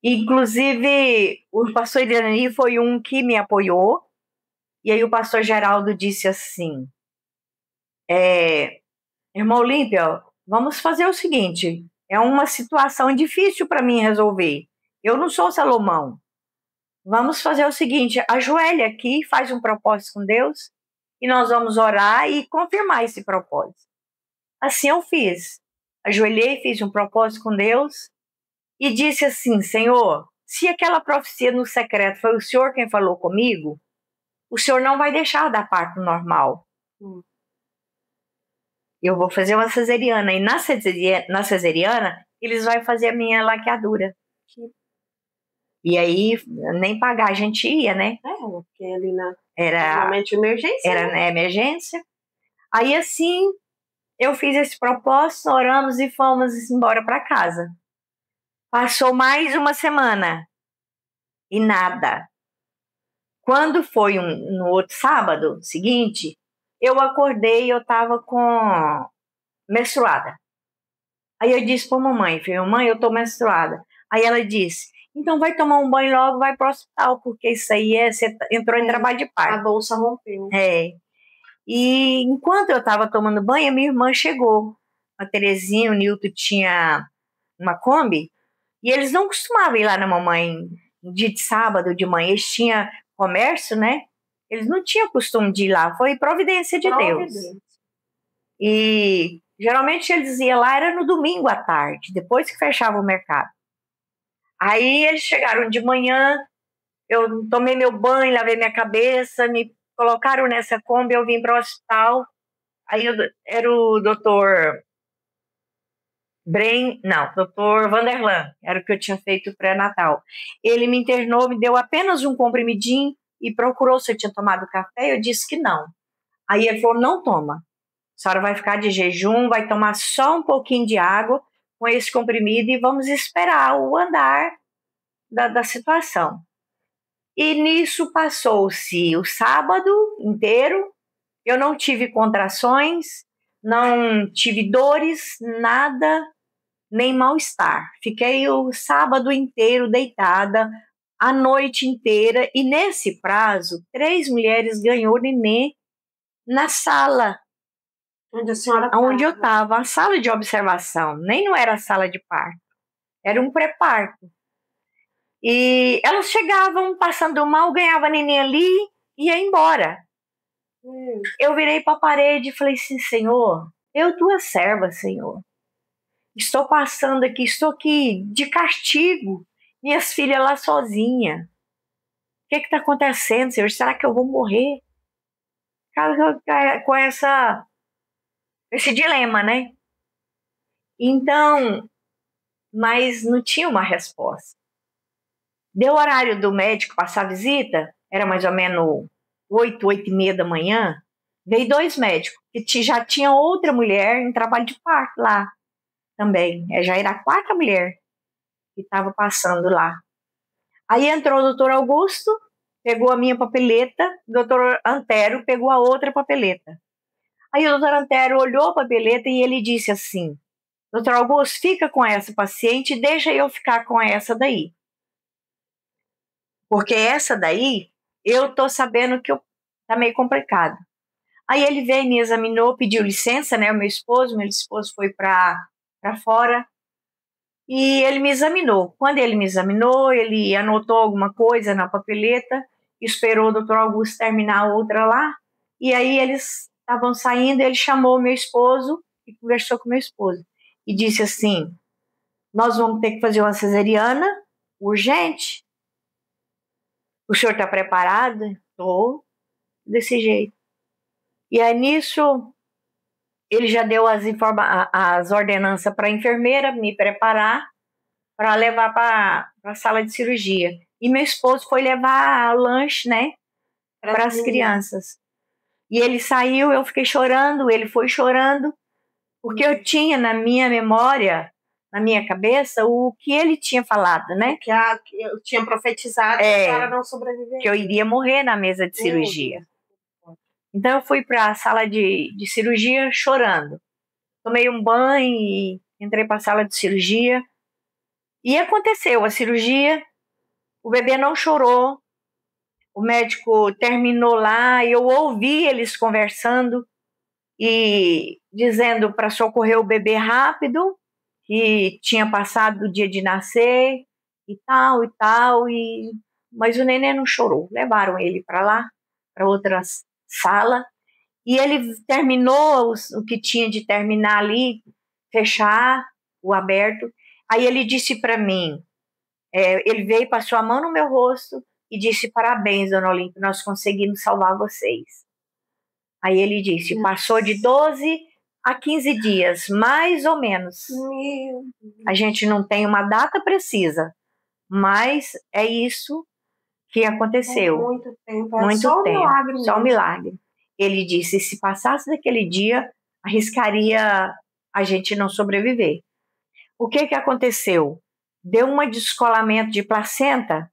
Inclusive, o pastor Irani foi um que me apoiou. E aí o pastor Geraldo disse assim, irmã Olímpia, vamos fazer o seguinte, é uma situação difícil para mim resolver. Eu não sou Salomão. Vamos fazer o seguinte, ajoelha aqui, faz um propósito com Deus e nós vamos orar e confirmar esse propósito. Assim eu fiz. Ajoelhei, fiz um propósito com Deus e disse assim, Senhor, se aquela profecia no secreto foi o Senhor quem falou comigo, o Senhor não vai deixar dar parto normal. Eu vou fazer uma cesariana. E na cesariana, eles vão fazer a minha laqueadura. E aí, nem pagar a gente ia, né? Porque ali era realmente emergência. Era na emergência. Aí, assim, eu fiz esse propósito, oramos e fomos embora para casa. Passou mais uma semana. E nada. Quando foi no outro sábado seguinte, eu acordei e eu estava menstruada. Aí eu disse para a mamãe, falei, mãe, eu estou menstruada. Aí ela disse, então vai tomar um banho logo, vai para o hospital, porque isso aí você entrou em trabalho de parto. A bolsa rompeu. E enquanto eu estava tomando banho, a minha irmã chegou. A Terezinha, o Nilton tinha uma Kombi, e eles não costumavam ir lá na mamãe dia de sábado, de manhã, eles tinham comércio, né? Eles não tinham costume de ir lá, foi providência de Deus. E geralmente eles iam lá, era no domingo à tarde, depois que fechava o mercado. Aí eles chegaram de manhã, eu tomei meu banho, lavei minha cabeça, me colocaram nessa Kombi, eu vim para o hospital. Aí era o doutor doutor Vanderlan, era o que eu tinha feito pré-natal. Ele me internou, me deu apenas um comprimidinho e procurou se eu tinha tomado café, eu disse que não. Aí ele falou, não toma, a senhora vai ficar de jejum, vai tomar só um pouquinho de água com esse comprimido e vamos esperar o andar da situação. E nisso passou-se o sábado inteiro, eu não tive contrações, não tive dores, nada, nem mal-estar. Fiquei o sábado inteiro deitada, a noite inteira, e nesse prazo, 3 mulheres ganhou neném na sala. Onde eu estava, a sala de observação, nem não era a sala de parto, era um pré-parto. E elas chegavam, passando mal, ganhava neném ali e ia embora. Eu virei para a parede e falei assim, Senhor, eu tua serva, Senhor. estou passando aqui, estou aqui de castigo, minhas filhas lá sozinha. O que está acontecendo, Senhor? Será que eu vou morrer? Com esse dilema, né? Então, mas não tinha uma resposta. Deu o horário do médico passar a visita, era mais ou menos 8h30 da manhã, veio 2 médicos, que já tinha outra mulher em trabalho de parto lá também. Já era a 4ª mulher que estava passando lá. Aí entrou o doutor Augusto, pegou a minha papeleta, o doutor Antero pegou a outra papeleta. Aí o doutor Antero olhou a papeleta e ele disse assim: doutor Augusto, fica com essa paciente e deixa eu ficar com essa daí. Porque essa daí, eu tô sabendo que tá meio complicado. Aí ele veio, me examinou, pediu licença, né? O meu esposo foi para fora e ele me examinou. Quando ele me examinou, ele anotou alguma coisa na papeleta, esperou o doutor Augusto terminar a outra lá, e aí eles estavam saindo, ele chamou meu esposo e conversou com meu esposo. E disse assim: nós vamos ter que fazer uma cesariana urgente. O senhor está preparado? Estou, desse jeito. E aí nisso, ele já deu as ordenanças para a enfermeira me preparar para levar para a sala de cirurgia. E meu esposo foi levar lanche, né, para as crianças. E ele saiu, eu fiquei chorando, ele foi chorando, porque eu tinha na minha memória, na minha cabeça, o que ele tinha falado, né? Que eu tinha profetizado que a senhora não sobreviveria. Que eu iria morrer na mesa de cirurgia. Então eu fui para a sala de cirurgia chorando. Tomei um banho e entrei para a sala de cirurgia. E aconteceu a cirurgia, o bebê não chorou, o médico terminou lá, eu ouvi eles conversando e dizendo para socorrer o bebê rápido, que tinha passado o dia de nascer e tal, mas o neném não chorou. Levaram ele para lá, para outra sala, e ele terminou o que tinha de terminar ali, fechar o aberto. Aí ele disse para mim, ele veio, passou a mão no meu rosto e disse: parabéns, dona Olímpia, nós conseguimos salvar vocês. Aí ele disse: passou de 12 a 15 dias, mais ou menos. A gente não tem uma data precisa, mas é isso que aconteceu. Muito tempo. Muito só tempo. Um milagre mesmo. Só um milagre. Ele disse: se passasse daquele dia, arriscaria a gente não sobreviver. O que aconteceu? Deu um descolamento de placenta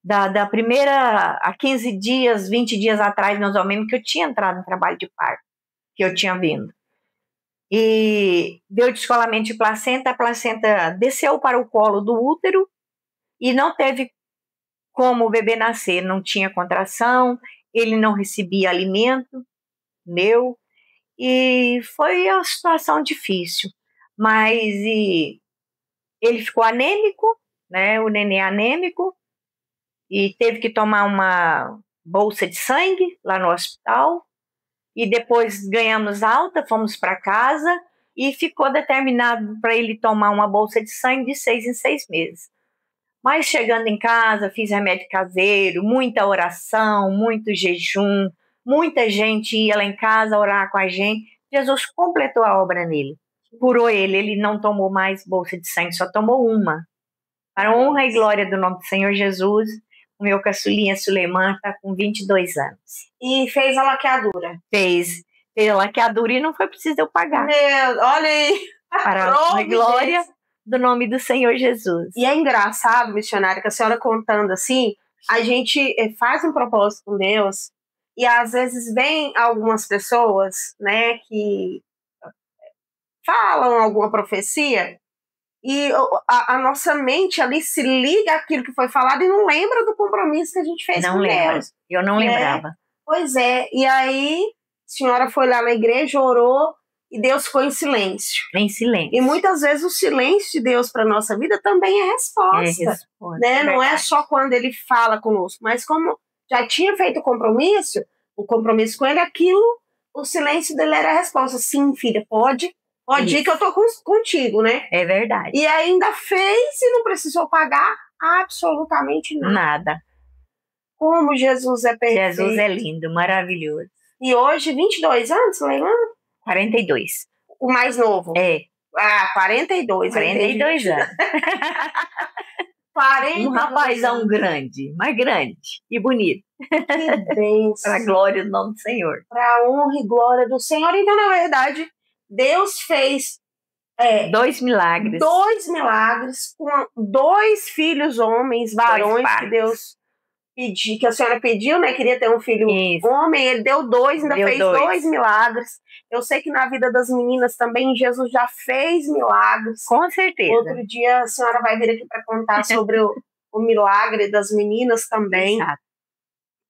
da primeira a 15 dias, 20 dias atrás, mais ou menos, que eu tinha entrado no trabalho de parto, que eu tinha vindo. E deu descolamento de placenta, a placenta desceu para o colo do útero e não teve como o bebê nascer, não tinha contração, ele não recebia alimento, e foi uma situação difícil, mas ele ficou anêmico, né, o neném anêmico, e teve que tomar uma bolsa de sangue lá no hospital, e depois ganhamos alta, fomos para casa, e ficou determinado para ele tomar uma bolsa de sangue de 6 em 6 meses. Mas chegando em casa, fiz remédio caseiro, muita oração, muito jejum, muita gente ia lá em casa orar com a gente. Jesus completou a obra nele, curou ele não tomou mais bolsa de sangue, só tomou uma. Para a honra e glória do nome do Senhor Jesus, o meu caçulinha Suleiman está com 22 anos. E fez a laqueadura? Fez a laqueadura e não foi preciso eu pagar. Olha aí! Para a honra e glória do nome do Senhor Jesus. E é engraçado, missionária, que a senhora contando assim, a gente faz um propósito com Deus e às vezes vem algumas pessoas, né, que falam alguma profecia e a nossa mente ali se liga àquilo que foi falado e não lembra do compromisso que a gente fez com Deus. Eu não lembrava. Pois é, e aí a senhora foi lá na igreja, orou, e Deus ficou em silêncio. Em silêncio. E muitas vezes o silêncio de Deus para a nossa vida também é resposta. Né? Não é só quando Ele fala conosco, mas como já tinha feito o compromisso com Ele, aquilo, o silêncio dele era a resposta. Sim, filha, pode Pode ir que eu tô contigo, né? É verdade. E ainda fez e não precisou pagar absolutamente nada. Nada. Como Jesus é perfeito. Jesus é lindo, maravilhoso. E hoje, 22 anos, Leilana? 42. O mais novo? É. 42. 42 anos. 42 um rapazão grande, mas grande e bonito. Que bênção. Para a glória do nome do Senhor. Para a honra e glória do Senhor. Então, na verdade, Deus fez 2 milagres. 2 milagres com 2 filhos homens, varões, que Deus pediu, que a senhora pediu, né? Queria ter um filho homem, ele deu 2, ainda fez 2 milagres. Eu sei que na vida das meninas também Jesus já fez milagres. Com certeza. Outro dia a senhora vai vir aqui para contar sobre o milagre das meninas também. Exato.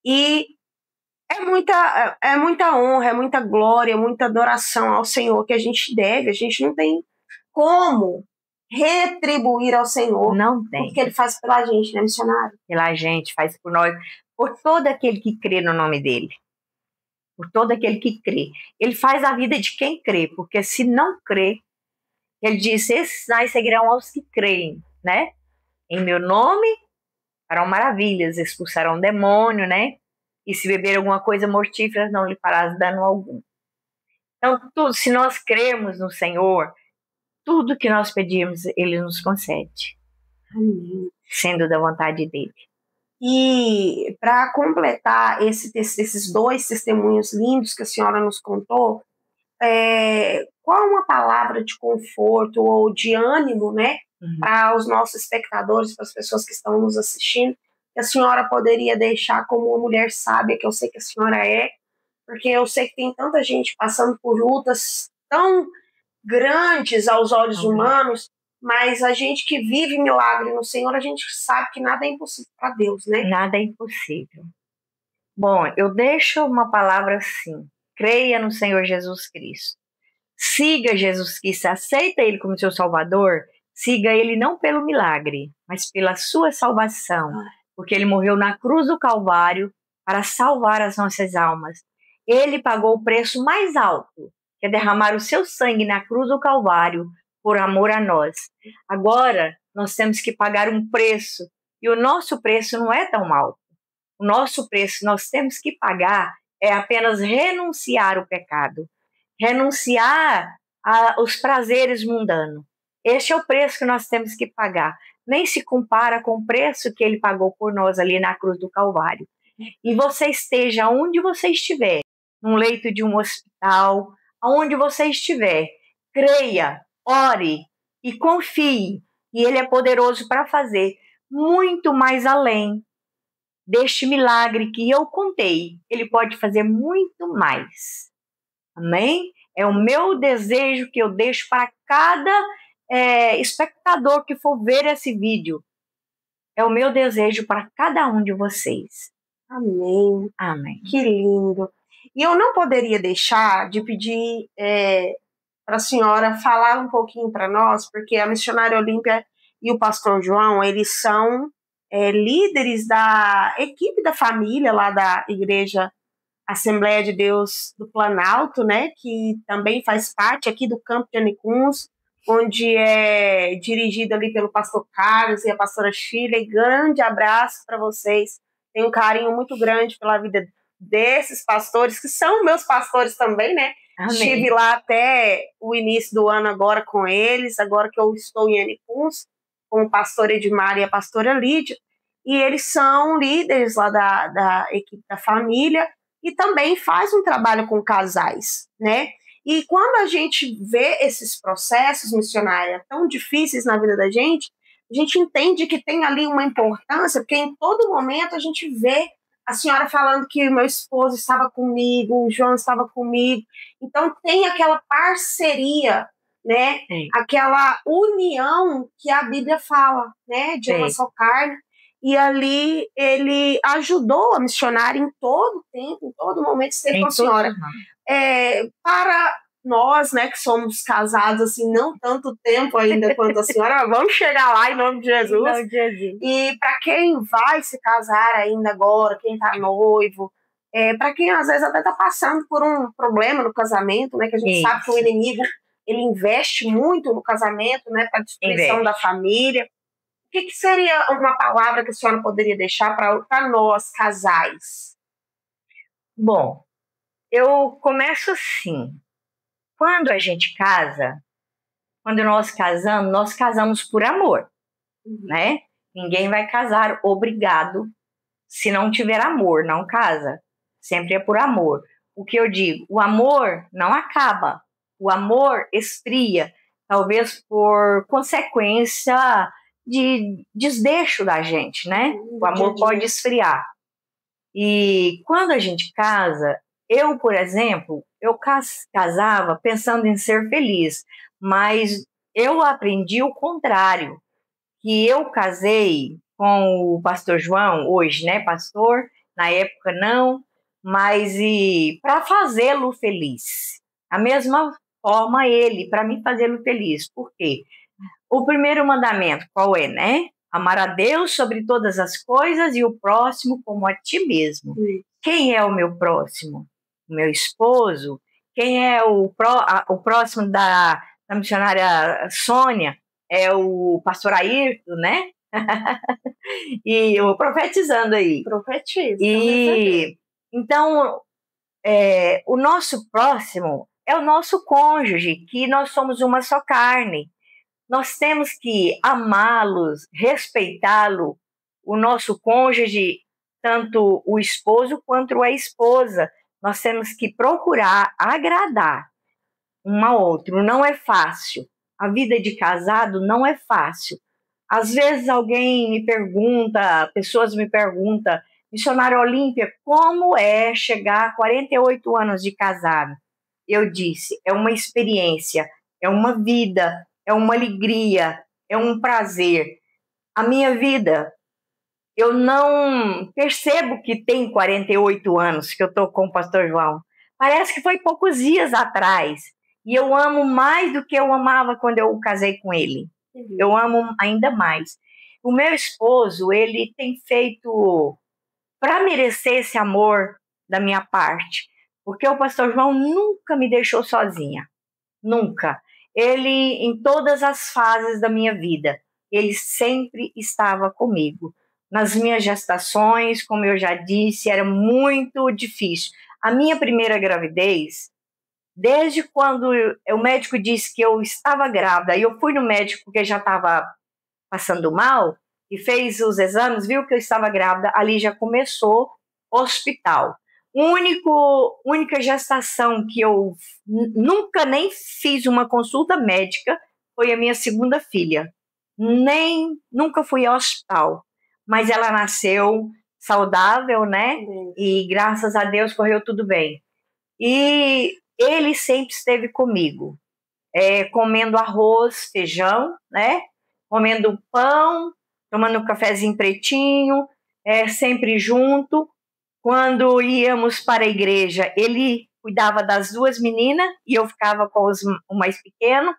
E é muita honra, é muita glória, muita adoração ao Senhor que a gente deve. A gente não tem como retribuir ao Senhor. Não tem. Porque Ele faz pela gente, né, missionário? Pela gente, faz por nós, por todo aquele que crê no nome dEle. Por todo aquele que crê. Ele faz a vida de quem crê, porque se não crê, Ele disse, esses sinais seguirão aos que creem, né? Em meu nome farão maravilhas, expulsarão demônio, né? E se beber alguma coisa mortífera, não lhe farás dano algum. Então, tudo, se nós cremos no Senhor, tudo que nós pedimos, Ele nos concede. Amém. Sendo da vontade dEle. E para completar esses 2 testemunhos lindos que a senhora nos contou, qual uma palavra de conforto ou de ânimo, né, para os nossos espectadores, para as pessoas que estão nos assistindo, que a senhora poderia deixar como uma mulher sábia, que eu sei que a senhora é, porque eu sei que tem tanta gente passando por lutas tão grandes aos olhos humanos, mas a gente que vive milagre no Senhor, a gente sabe que nada é impossível para Deus, né? Nada é impossível. Bom, eu deixo uma palavra assim, creia no Senhor Jesus Cristo. Siga Jesus Cristo, aceita Ele como seu Salvador, siga Ele não pelo milagre, mas pela sua salvação, porque Ele morreu na cruz do Calvário para salvar as nossas almas. Ele pagou o preço mais alto, que é derramar o seu sangue na cruz do Calvário por amor a nós. Agora, nós temos que pagar um preço, e o nosso preço não é tão alto. O nosso preço nós temos que pagar é apenas renunciar o pecado, renunciar aos prazeres mundanos. Este é o preço que nós temos que pagar. Nem se compara com o preço que Ele pagou por nós ali na cruz do Calvário. E você esteja onde você estiver, num leito de um hospital, aonde você estiver, creia, ore e confie, e Ele é poderoso para fazer muito mais além deste milagre que eu contei. Ele pode fazer muito mais. Amém? É o meu desejo que eu deixo para cada espectador que for ver esse vídeo. É o meu desejo para cada um de vocês. Amém. Amém. Que lindo. E eu não poderia deixar de pedir para a senhora falar um pouquinho para nós, porque a missionária Olímpia e o pastor João, eles são líderes da equipe da família lá da Igreja Assembleia de Deus do Planalto, né, que também faz parte aqui do Campo de Anicuns, onde é dirigido ali pelo pastor Carlos e a pastora Sheila. E grande abraço para vocês. Tenho um carinho muito grande pela vida desses pastores, que são meus pastores também, né? Amém. Estive lá até o início do ano agora com eles, agora que eu estou em Anicuns, com o pastor Edmar e a pastora Lídia, e eles são líderes lá da equipe da família e também faz um trabalho com casais, né? E quando a gente vê esses processos, missionária, tão difíceis na vida da gente, a gente entende que tem ali uma importância, porque em todo momento a gente vê a senhora falando que meu esposo estava comigo, o João estava comigo, então tem aquela parceria, né? Aquela união que a Bíblia fala, né? De uma só carne. E ali ele ajudou a missionária em todo tempo, em todo momento, esteve com a senhora. Para nós, né, que somos casados assim, não tanto tempo ainda quanto a senhora, vamos chegar lá em nome de Jesus. Em nome de Jesus. E para quem vai se casar ainda agora, quem está noivo, para quem às vezes até está passando por um problema no casamento, né, que a gente sabe que o inimigo ele investe muito no casamento, né, para a destruição Investe. da família. O que seria uma palavra que a senhora poderia deixar para nós, casais? Bom, eu começo assim. Quando a gente casa, quando nós casamos por amor, né? Ninguém vai casar obrigado. Se não tiver amor, não casa. Sempre é por amor. O que eu digo, o amor não acaba. O amor esfria, talvez por consequência de desdeixo da gente, né? O amor pode esfriar. E quando a gente casa, eu, por exemplo, eu casava pensando em ser feliz, mas eu aprendi o contrário, que eu casei com o pastor João, hoje, né, pastor, na época não, mas e para fazê-lo feliz. A mesma forma ele, para mim fazê-lo feliz. Por quê? O primeiro mandamento, qual é, né? Amar a Deus sobre todas as coisas e o próximo como a ti mesmo. Quem é o meu próximo? O meu esposo? Quem é o próximo da missionária Sônia? É o pastor Ayrton, né? E eu profetizando aí. Profetiza. E então, o nosso próximo é o nosso cônjuge, que nós somos uma só carne. Nós temos que amá-los, respeitá-lo, o nosso cônjuge, tanto o esposo quanto a esposa. Nós temos que procurar agradar um ao outro. Não é fácil. A vida de casado não é fácil. Às vezes alguém me pergunta, pessoas me perguntam, missionária Olímpia, como é chegar a 48 anos de casado? Eu disse, é uma experiência, é uma vida, é uma alegria, é um prazer. A minha vida, eu não percebo que tem 48 anos que eu estou com o pastor João. Parece que foi poucos dias atrás. E eu amo mais do que eu amava quando eu casei com ele. Eu amo ainda mais. O meu esposo, ele tem feito para merecer esse amor da minha parte, porque o pastor João nunca me deixou sozinha. Nunca. Ele, em todas as fases da minha vida, ele sempre estava comigo. Nas minhas gestações, como eu já disse, era muito difícil. A minha primeira gravidez, desde quando o médico disse que eu estava grávida, e eu fui no médico porque já estava passando mal, e fez os exames, viu que eu estava grávida, ali já começou hospital. Única gestação que eu nunca nem fiz uma consulta médica foi a minha segunda filha. Nunca fui ao hospital, mas ela nasceu saudável, né? E graças a Deus correu tudo bem. E ele sempre esteve comigo, comendo arroz, feijão, né? Comendo pão, tomando um cafezinho pretinho, sempre junto. Quando íamos para a igreja, ele cuidava das duas meninas e eu ficava com o mais pequeno.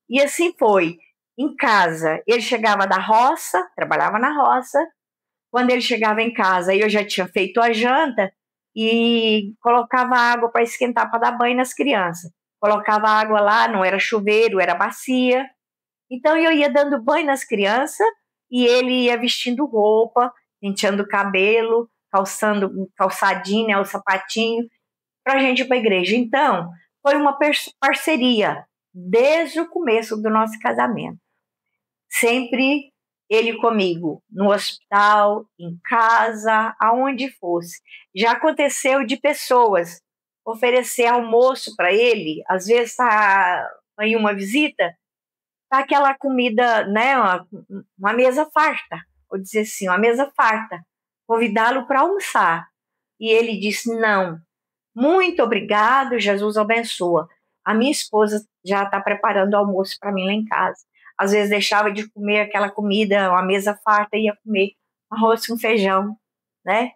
E assim foi. Em casa, ele chegava da roça, trabalhava na roça. Quando ele chegava em casa, eu já tinha feito a janta e colocava água para esquentar para dar banho nas crianças. Colocava água lá, não era chuveiro, era bacia. Então eu ia dando banho nas crianças e ele ia vestindo roupa, penteando o cabelo, calçadinho, né, o sapatinho, para a gente ir para a igreja. Então, foi uma parceria desde o começo do nosso casamento. Sempre ele comigo, no hospital, em casa, aonde fosse. Já aconteceu de pessoas oferecer almoço para ele, às vezes está em uma visita, tá aquela comida, né, uma mesa farta, vou dizer assim, uma mesa farta, convidá-lo para almoçar. E ele disse, não, muito obrigado, Jesus abençoa. A minha esposa já está preparando o almoço para mim lá em casa. Às vezes deixava de comer aquela comida, uma mesa farta, e ia comer arroz com feijão, né,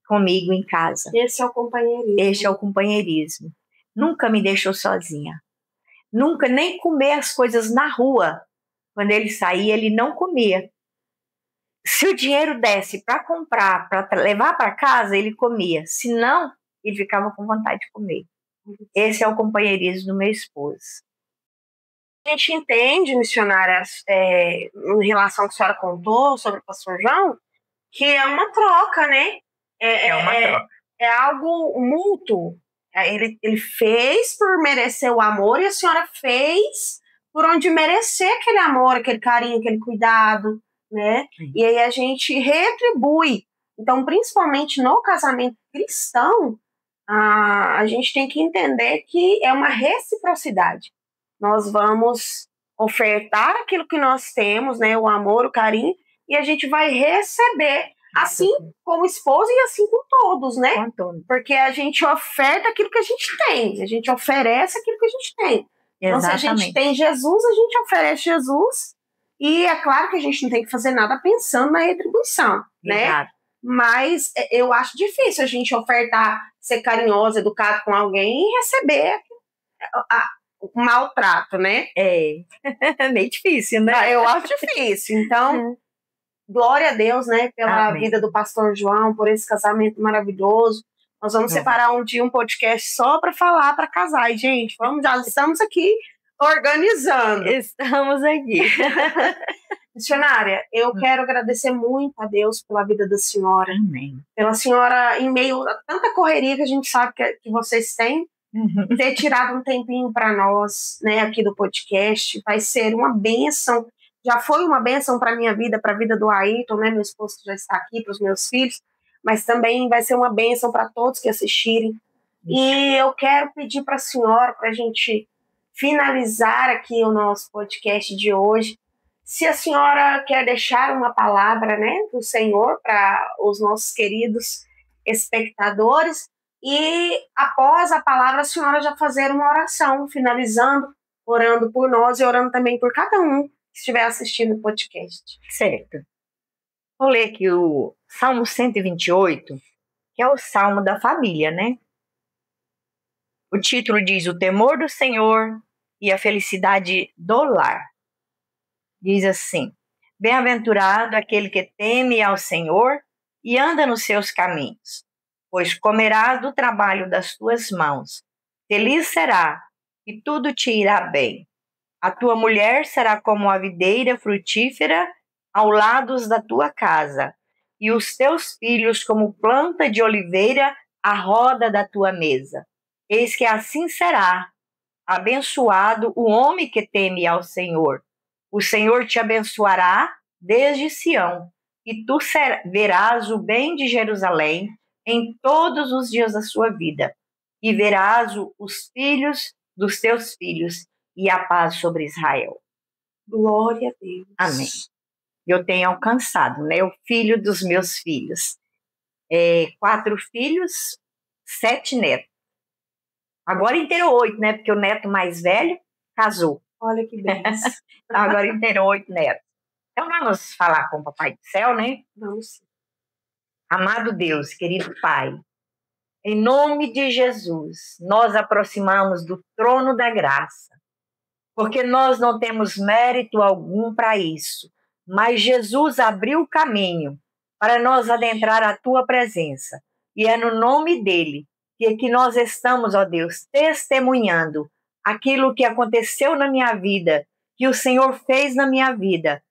comigo em casa. Esse é o companheirismo. Esse é o companheirismo. Nunca me deixou sozinha. Nunca nem comer as coisas na rua. Quando ele saía, ele não comia. Se o dinheiro desse para comprar, para levar para casa, ele comia. Se não, ele ficava com vontade de comer. Esse é o companheirismo do meu esposo. A gente entende, missionária, em relação ao que a senhora contou sobre o pastor João, que é uma troca, né? É uma troca. É algo mútuo. Ele fez por merecer o amor e a senhora fez por onde merecer aquele amor, aquele carinho, aquele cuidado, né? Sim. E aí a gente retribui. Então, principalmente no casamento cristão, a gente tem que entender que é uma reciprocidade. Nós vamos ofertar aquilo que nós temos, né? O amor, o carinho, e a gente vai receber, assim como esposa e assim com todos, né? Com todos. Porque a gente oferta aquilo que a gente tem, a gente oferece aquilo que a gente tem. Então, se a gente tem Jesus, a gente oferece Jesus, e é claro que a gente não tem que fazer nada pensando na retribuição, né? Exato. Mas eu acho difícil a gente ofertar, ser carinhosa, educado com alguém e receber o maltrato, né? É meio difícil, né? Eu acho difícil. Então, glória a Deus, né, pela Amém. vida do pastor João, por esse casamento maravilhoso. Nós vamos separar um dia um podcast só para falar para casar. E, gente, já estamos aqui organizando. Estamos aqui. Missionária, eu quero agradecer muito a Deus pela vida da senhora. Amém. Pela senhora, em meio a tanta correria que a gente sabe que vocês têm, ter tirado um tempinho para nós, né, aqui do podcast, vai ser uma bênção. Já foi uma bênção para a minha vida, para a vida do Ayrton, né, meu esposo que já está aqui, para os meus filhos, mas também vai ser uma bênção para todos que assistirem. E eu quero pedir para a senhora, para a gente finalizar aqui o nosso podcast de hoje, se a senhora quer deixar uma palavra, né, do Senhor para os nossos queridos espectadores, e após a palavra a senhora já fazer uma oração, finalizando, orando por nós e orando também por cada um que estiver assistindo o podcast. Certo. Vou ler aqui o Salmo 128, que é o Salmo da família, né? O título diz: o temor do Senhor e a felicidade do lar. Diz assim: bem-aventurado aquele que teme ao Senhor e anda nos seus caminhos, pois comerá do trabalho das tuas mãos. Feliz será, e tudo te irá bem. A tua mulher será como a videira frutífera ao lado da tua casa, e os teus filhos como planta de oliveira à roda da tua mesa. Eis que assim será abençoado o homem que teme ao Senhor. O Senhor te abençoará desde Sião, e tu verás o bem de Jerusalém em todos os dias da sua vida, e verás os filhos dos teus filhos, e a paz sobre Israel. Glória a Deus. Amém. Eu tenho alcançado, né, o filho dos meus filhos. 4 filhos, 7 netos. Agora inteiro 8, né, porque o neto mais velho casou. Olha que beleza. Agora inteiro 8 netos. Então vamos falar com o Papai do Céu, né? Vamos. Amado Deus, querido Pai, em nome de Jesus, nós aproximamos do trono da graça, porque nós não temos mérito algum para isso, mas Jesus abriu o caminho para nós adentrar a Tua presença, e é no nome dEle que nós estamos, ó Deus, testemunhando aquilo que aconteceu na minha vida, que o Senhor fez na minha vida,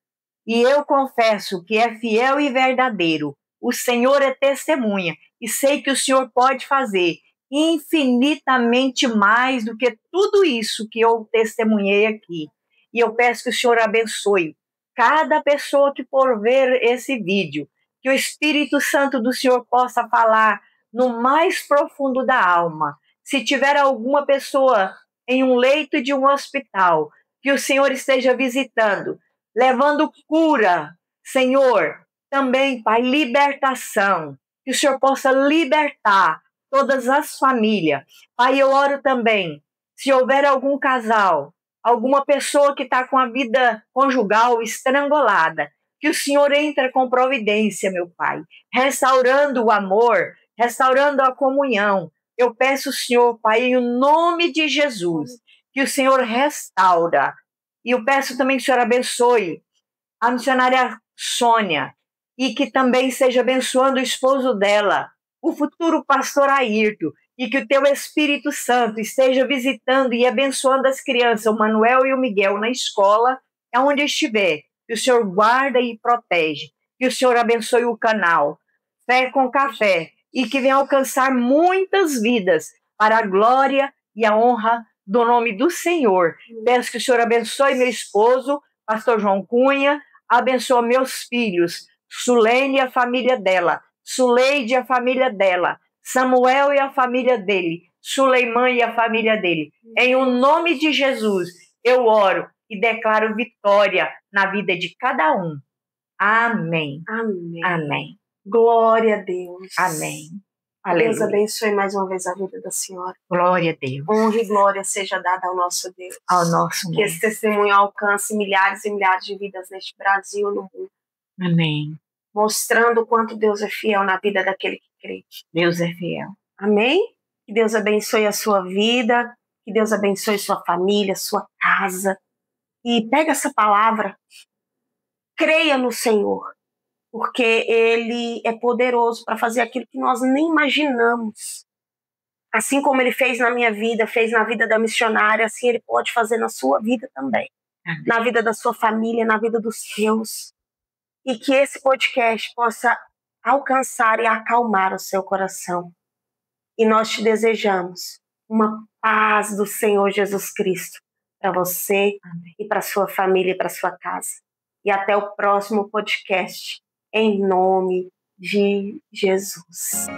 e eu confesso que é fiel e verdadeiro. O Senhor é testemunha e sei que o Senhor pode fazer infinitamente mais do que tudo isso que eu testemunhei aqui. E eu peço que o Senhor abençoe cada pessoa que for ver esse vídeo, que o Espírito Santo do Senhor possa falar no mais profundo da alma. Se tiver alguma pessoa em um leito de um hospital, que o Senhor esteja visitando, levando cura, Senhor, também, Pai, libertação, que o Senhor possa libertar todas as famílias. Pai, eu oro também, se houver algum casal, alguma pessoa que está com a vida conjugal estrangulada, que o Senhor entre com providência, meu Pai, restaurando o amor, restaurando a comunhão. Eu peço, Senhor, Pai, em nome de Jesus, que o Senhor restaura. E eu peço também que o Senhor abençoe a missionária Sônia, e que também esteja abençoando o esposo dela, o futuro pastor Ayrton, e que o teu Espírito Santo esteja visitando e abençoando as crianças, o Manuel e o Miguel, na escola, aonde estiver. Que o Senhor guarda e protege. Que o Senhor abençoe o canal Fé com Café e que venha alcançar muitas vidas para a glória e a honra do nome do Senhor. Peço que o Senhor abençoe meu esposo, pastor João Cunha, abençoe meus filhos, Sulene e a família dela, Suleide e a família dela, Samuel e a família dele, Suleiman e a família dele. Em o nome de Jesus, eu oro e declaro vitória na vida de cada um. Amém. Amém. Amém. Glória a Deus. Amém. Deus Aleluia. abençoe mais uma vez a vida da senhora. Glória a Deus. Honra e glória seja dada ao nosso Deus. Ao nosso Que esse testemunho alcance milhares e milhares de vidas neste Brasil e no mundo. Amém. Mostrando o quanto Deus é fiel na vida daquele que crê. Deus é fiel. Amém? Que Deus abençoe a sua vida, que Deus abençoe sua família, sua casa. E pega essa palavra, creia no Senhor, porque Ele é poderoso para fazer aquilo que nós nem imaginamos. Assim como Ele fez na minha vida, fez na vida da missionária, assim Ele pode fazer na sua vida também. Amém. Na vida da sua família, na vida dos seus. E que esse podcast possa alcançar e acalmar o seu coração. E nós te desejamos uma paz do Senhor Jesus Cristo para você, amém, e para sua família e para sua casa. E até o próximo podcast, em nome de Jesus.